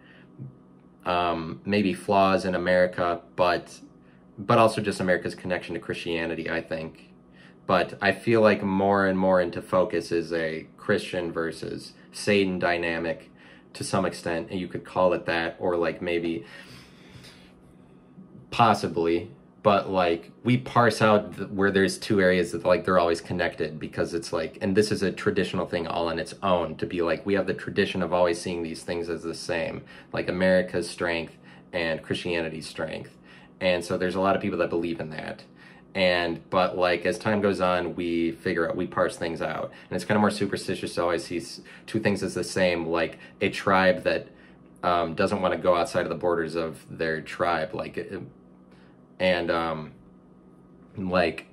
maybe flaws in America, but also just America's connection to Christianity, I think. But I feel like more and more into focus is a Christian versus Satan dynamic to some extent, and you could call it that, or like maybe possibly, but like we parse out where there's two areas that like they're always connected, because it's like, and this is a traditional thing all on its own, to be like, we have the tradition of always seeing these things as the same, like America's strength and Christianity's strength. And so there's a lot of people that believe in that. And but like as time goes on, we figure out, we parse things out, and it's kind of more superstitious to always see two things as the same, like a tribe that doesn't want to go outside of the borders of their tribe, and like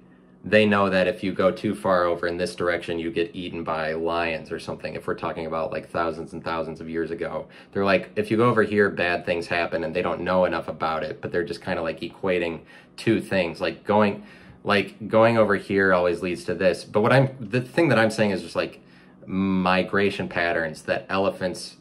they know that if you go too far over in this direction, you get eaten by lions or something. If we're talking about like thousands and thousands of years ago, they're like, if you go over here, bad things happen, and they don't know enough about it, but they're just kind of like equating two things, like going over here always leads to this. But the thing that I'm saying is just like migration patterns, that elephants,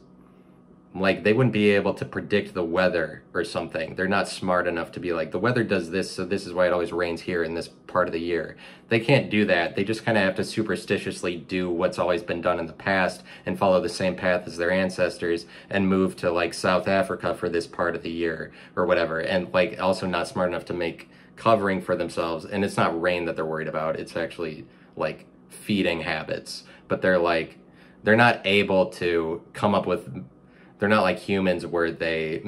like they wouldn't be able to predict the weather or something. They're not smart enough to be like, the weather does this, so this is why it always rains here in this part of the year. They can't do that. They just kind of have to superstitiously do what's always been done in the past and follow the same path as their ancestors and move to like South Africa for this part of the year or whatever. And like also not smart enough to make covering for themselves. And it's not rain that they're worried about. It's actually like feeding habits. But they're not able to come up with, they're not like humans where they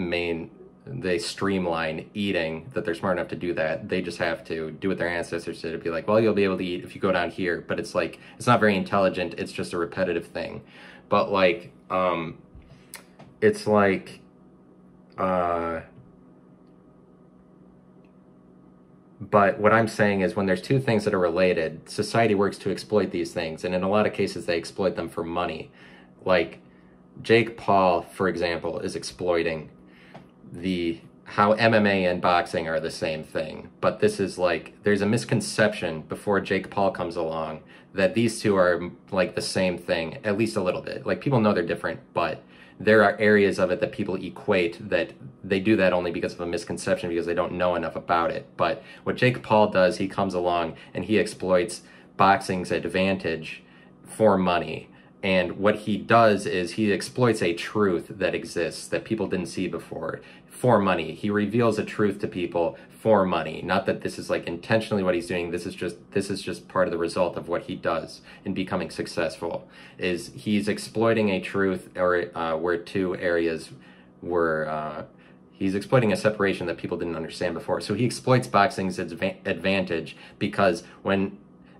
streamline eating, that they're smart enough to do that. They just have to do what their ancestors did, to be like, well, you'll be able to eat if you go down here. But it's like, it's not very intelligent. It's just a repetitive thing. But like, it's like, but what I'm saying is when there's two things that are related, society works to exploit these things. And in a lot of cases, they exploit them for money. Like, Jake Paul, for example, is exploiting how MMA and boxing are the same thing. But this is like, there's a misconception before Jake Paul comes along that these two are like the same thing, at least a little bit. Like people know they're different, but there are areas of it that people equate, that they do that only because of a misconception, because they don't know enough about it. But what Jake Paul does, he comes along and he exploits boxing's advantage for money. And what he does is he exploits a truth that exists that people didn't see before for money. He reveals a truth to people for money. Not that this is like intentionally what he's doing. This is just part of the result of what he does in becoming successful. Is he's exploiting a truth, or where two areas were. He's exploiting a separation that people didn't understand before. So he exploits boxing's advantage, because when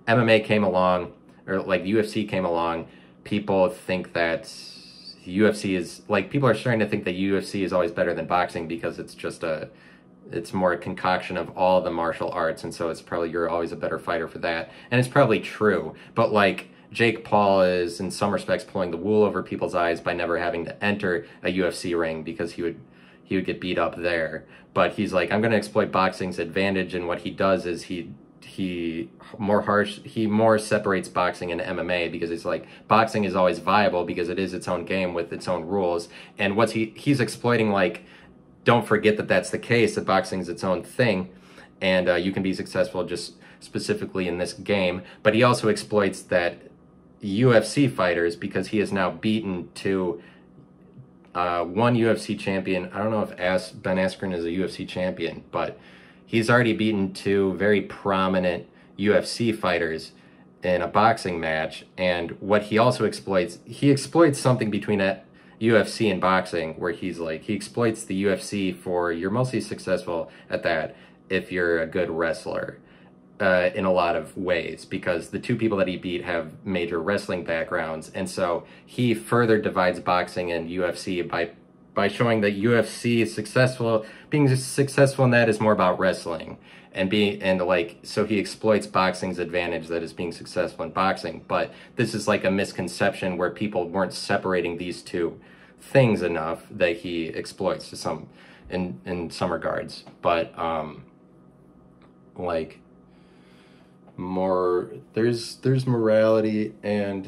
MMA came along, or like UFC came along, people think that UFC is, like, people are starting to think that UFC is always better than boxing, because it's more a concoction of all the martial arts, and so it's probably, you're always a better fighter for that. And it's probably true, but like Jake Paul is in some respects pulling the wool over people's eyes by never having to enter a UFC ring, because he would get beat up there. But he's like, I'm going to exploit boxing's advantage, and what he does is he more separates boxing and MMA, because it's like boxing is always viable because it is its own game with its own rules. And what's he's exploiting, like, don't forget that that's the case, that boxing is its own thing, and you can be successful just specifically in this game. But he also exploits that UFC fighters, because he is now beaten to one UFC champion. I don't know if Ben Askren is a UFC champion, but he's already beaten two very prominent UFC fighters in a boxing match. And what he also exploits, he exploits something between UFC and boxing, where he's like, he exploits the UFC for, you're mostly successful at that if you're a good wrestler, in a lot of ways, because the two people that he beat have major wrestling backgrounds. And so he further divides boxing and UFC by showing that UFC is successful, being successful in that is more about wrestling, so he exploits boxing's advantage, that is being successful in boxing. But this is like a misconception where people weren't separating these two things enough, that he exploits to some, in some regards. But like, more, there's morality, and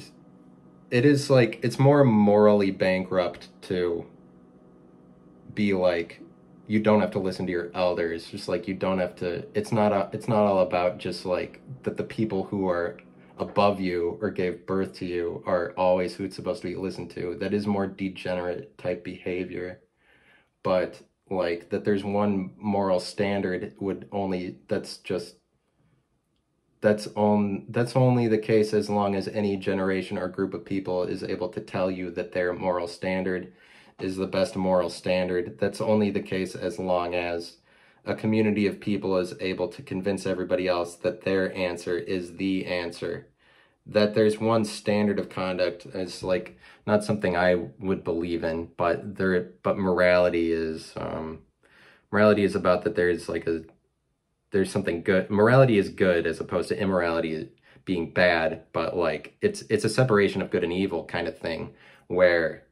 it is like, it's more morally bankrupt to be like, you don't have to listen to your elders. Just like you don't have to. It's not all about just like that the people who are above you or gave birth to you are always who it's supposed to be listened to. That is more degenerate type behavior. But like that there's one moral standard would only that's only the case as long as any generation or group of people is able to tell you that their moral standard is the best moral standard. That's only the case as long as a community of people is able to convince everybody else that their answer is the answer. That there's one standard of conduct is like not something I would believe in, but morality is about that there's something good. Morality is good as opposed to immorality being bad, but like it's a separation of good and evil kind of thing where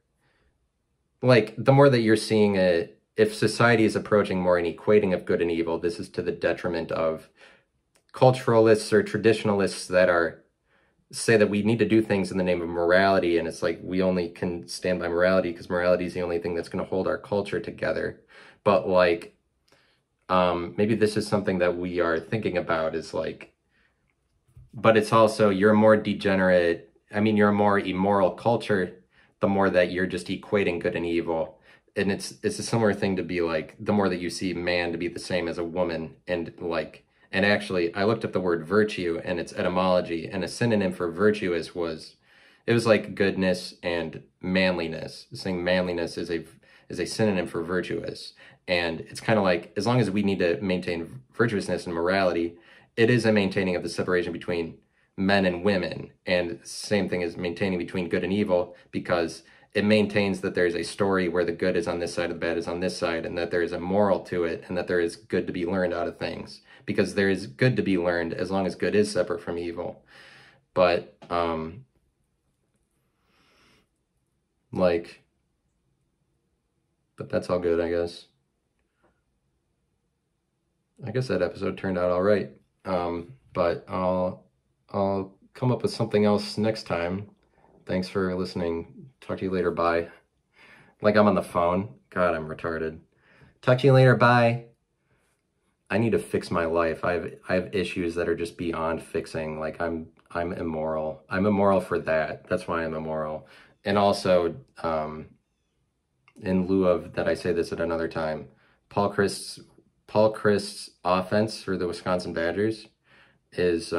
like the more that you're seeing it, if society is approaching more an equating of good and evil, this is to the detriment of culturalists or traditionalists that are say that we need to do things in the name of morality, and it's like we only can stand by morality because morality is the only thing that's going to hold our culture together. But like maybe this is something that we are thinking about is like, but it's also you're a more degenerate, I mean you're a more immoral culture the more that you're just equating good and evil. And it's a similar thing to be like the more that you see man to be the same as a woman, and like, and actually I looked up the word virtue and its etymology, and a synonym for virtue it was like goodness and manliness. Saying manliness is a synonym for virtuous. And it's kind of like, as long as we need to maintain virtuousness and morality, it is a maintaining of the separation between men and women. And same thing as maintaining between good and evil, because it maintains that there's a story where the good is on this side, the bad is on this side, and that there is a moral to it, and that there is good to be learned out of things. Because there is good to be learned as long as good is separate from evil. But, but that's all good, I guess. I guess that episode turned out all right. But I'll come up with something else next time. Thanks for listening. Talk to you later. Bye. Like I'm on the phone. God, I'm retarded. Talk to you later. Bye. I need to fix my life. I have issues that are just beyond fixing. Like I'm immoral. I'm immoral for that. That's why I'm immoral. And also, in lieu of that, I say this at another time. Paul Christ's offense for the Wisconsin Badgers is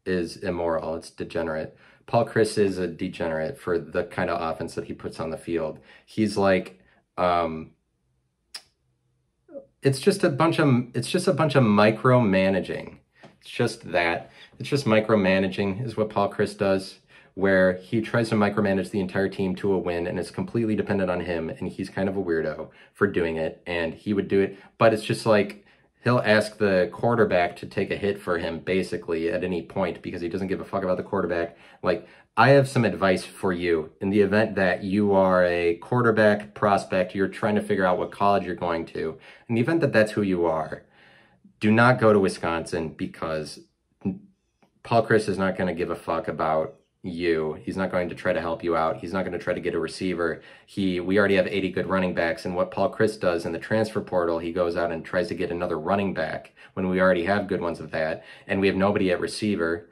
immoral. It's degenerate. Paul Chryst is a degenerate for the kind of offense that he puts on the field. He's like, it's just a bunch of micromanaging. It's just that. It's just micromanaging is what Paul Chryst does, where he tries to micromanage the entire team to a win, and it's completely dependent on him, and he's kind of a weirdo for doing it, and he would do it, but it's just like, he'll ask the quarterback to take a hit for him, basically, at any point, because he doesn't give a fuck about the quarterback. Like, I have some advice for you. In the event that you are a quarterback prospect, you're trying to figure out what college you're going to, in the event that that's who you are, do not go to Wisconsin, because Paul Chryst is not going to give a fuck about you. He's not going to try to help you out. He's not going to try to get a receiver. We already have 80 good running backs, and what Paul Chryst does in the transfer portal, he goes out and tries to get another running back when we already have good ones of that, and we have nobody at receiver.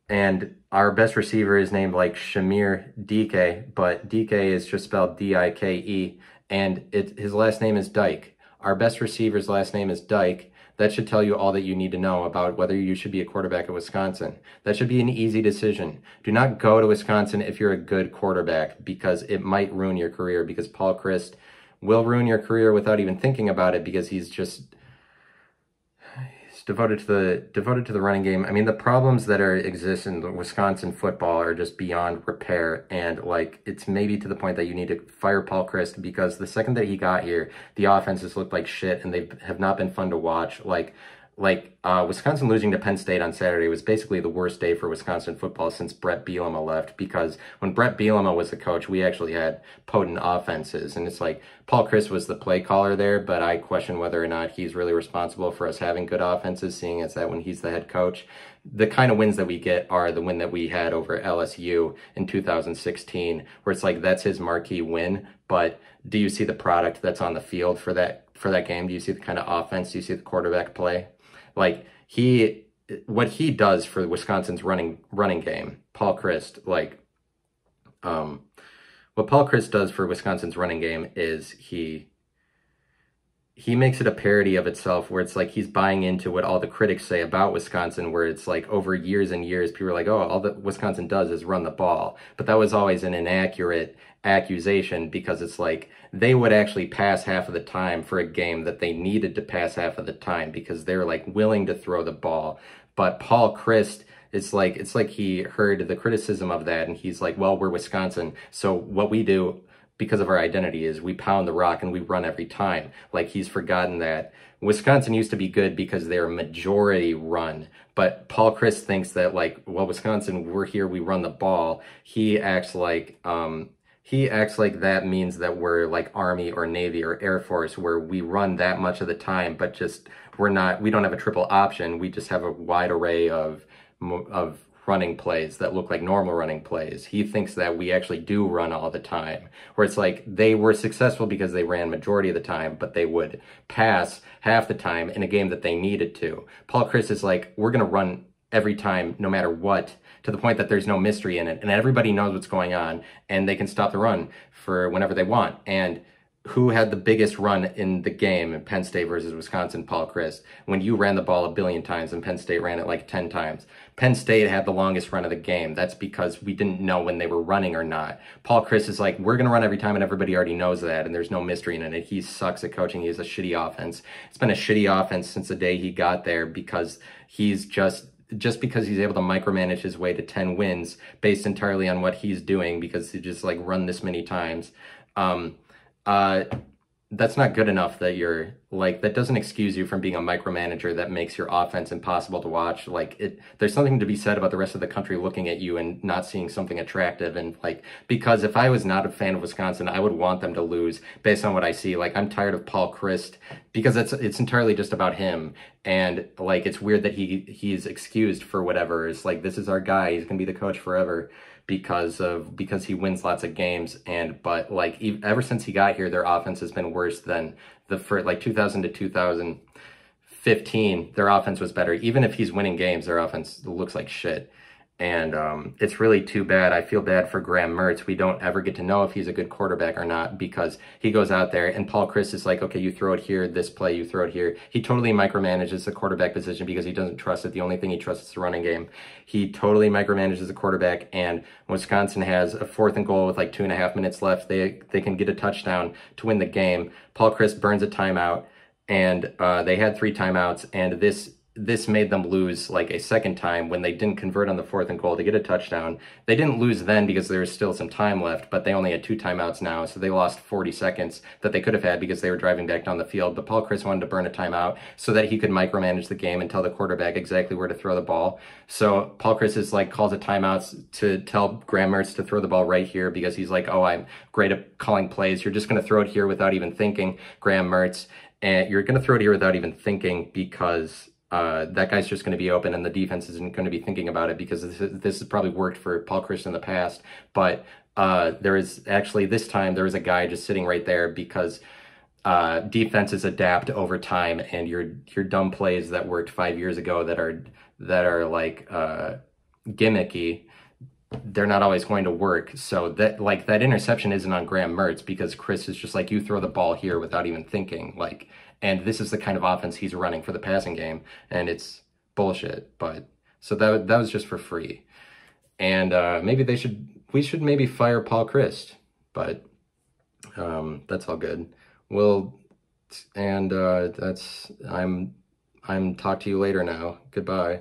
And our best receiver is named like Shamir Dike, but Dike is just spelled D-I-K-E, and his last name is Dyke. Our best receiver's last name is Dyke. That should tell you all that you need to know about whether you should be a quarterback at Wisconsin. That should be an easy decision. Do not go to Wisconsin if you're a good quarterback, because it might ruin your career, because Paul Chryst will ruin your career without even thinking about it, because he's devoted to the running game. I mean, the problems that exist in the Wisconsin football are just beyond repair, and like it's maybe to the point that you need to fire Paul Chryst, because the second that he got here, the offenses looked like shit, and they have not been fun to watch. Like Wisconsin losing to Penn State on Saturday was basically the worst day for Wisconsin football since Brett Bielema left, because when Brett Bielema was the coach, we actually had potent offenses, and it's like Paul Chryst was the play caller there, but I question whether or not he's really responsible for us having good offenses, seeing as that when he's the head coach, the kind of wins that we get are the win that we had over LSU in 2016, where it's like that's his marquee win, but do you see the product that's on the field for that for that game? Do you see the kind of offense? Do you see the quarterback play? Like what he does for Wisconsin's running game, Paul Chryst, um, what Paul Chryst does for Wisconsin's running game is he makes it a parody of itself, where it's like he's buying into what all the critics say about Wisconsin, where it's like over years and years, people are like, oh, all that Wisconsin does is run the ball. But that was always an inaccurate accusation, because it's like they would actually pass half of the time for a game that they needed to pass half of the time, because they're like willing to throw the ball. But Paul Chryst, it's like he heard the criticism of that, and he's like, well, we're Wisconsin, so what we do, because of our identity, is we pound the rock and we run every time. Like, he's forgotten that Wisconsin used to be good because they're majority run. But Paul Chryst thinks that, like, well, Wisconsin, we're here, we run the ball. He acts like that means that we're like Army or Navy or Air Force, where we run that much of the time, but just we don't have a triple option. We just have a wide array of running plays that look like normal running plays. He thinks that we actually do run all the time, where it's like they were successful because they ran majority of the time, but they would pass half the time in a game that they needed to. Paul Chryst is like, we're going to run every time, no matter what, to the point that there's no mystery in it, and everybody knows what's going on, and they can stop the run for whenever they want. And who had the biggest run in the game in Penn State versus Wisconsin? Paul Chryst. When you ran the ball a billion times and Penn State ran it like 10 times. Penn State had the longest run of the game. That's because we didn't know when they were running or not. Paul Chryst is like, we're going to run every time, and everybody already knows that, and there's no mystery in it. He sucks at coaching. He has a shitty offense. It's been a shitty offense since the day he got there, because he's just because he's able to micromanage his way to 10 wins based entirely on what he's doing, because he just like run this many times. That's not good enough. That doesn't excuse you from being a micromanager that makes your offense impossible to watch. There's something to be said about the rest of the country looking at you and not seeing something attractive. And because if I was not a fan of Wisconsin, I would want them to lose based on what I see. I'm tired of Paul Chryst, because it's entirely just about him. And it's weird that he's excused for whatever. It's like, this is our guy. He's going to be the coach forever, because he wins lots of games. But ever since he got here, their offense has been worse than for 2000 to 2015. Their offense was better. Even if he's winning games, their offense looks like shit. And it's really too bad. I feel bad for Graham Mertz. We don't ever get to know if he's a good quarterback or not, because he goes out there and Paul Chryst is like, okay, you throw it here, this play, you throw it here. He totally micromanages the quarterback position because he doesn't trust it. The only thing he trusts is the running game. He totally micromanages the quarterback, and Wisconsin has a 4th and goal with 2.5 minutes left. They can get a touchdown to win the game. Paul Chryst burns a timeout, and they had 3 timeouts, and this made them lose a second time when they didn't convert on the 4th and goal to get a touchdown. They didn't lose then because there was still some time left, but they only had 2 timeouts now, so they lost 40 seconds that they could have had because they were driving back down the field. But Paul Chryst wanted to burn a timeout so that he could micromanage the game and tell the quarterback exactly where to throw the ball. So Paul Chryst is calls a timeout to tell Graham Mertz to throw the ball right here, because he's like, oh, I'm great at calling plays. You're just going to throw it here without even thinking, Graham Mertz. And you're going to throw it here without even thinking, because that guy's just going to be open, and the defense isn't going to be thinking about it, because this has probably worked for Paul Chryst in the past. But there is actually, this time, there was a guy just sitting right there, because defenses adapt over time, and your dumb plays that worked 5 years ago that are gimmicky, they're not always going to work. So that interception isn't on Graham Mertz, because Chryst is just like, you throw the ball here without even thinking, and this is the kind of offense he's running for the passing game, and it's bullshit. But so that was just for free. And we should maybe fire Paul Chryst, but that's all good. Well, and I'm talk to you later now. Goodbye.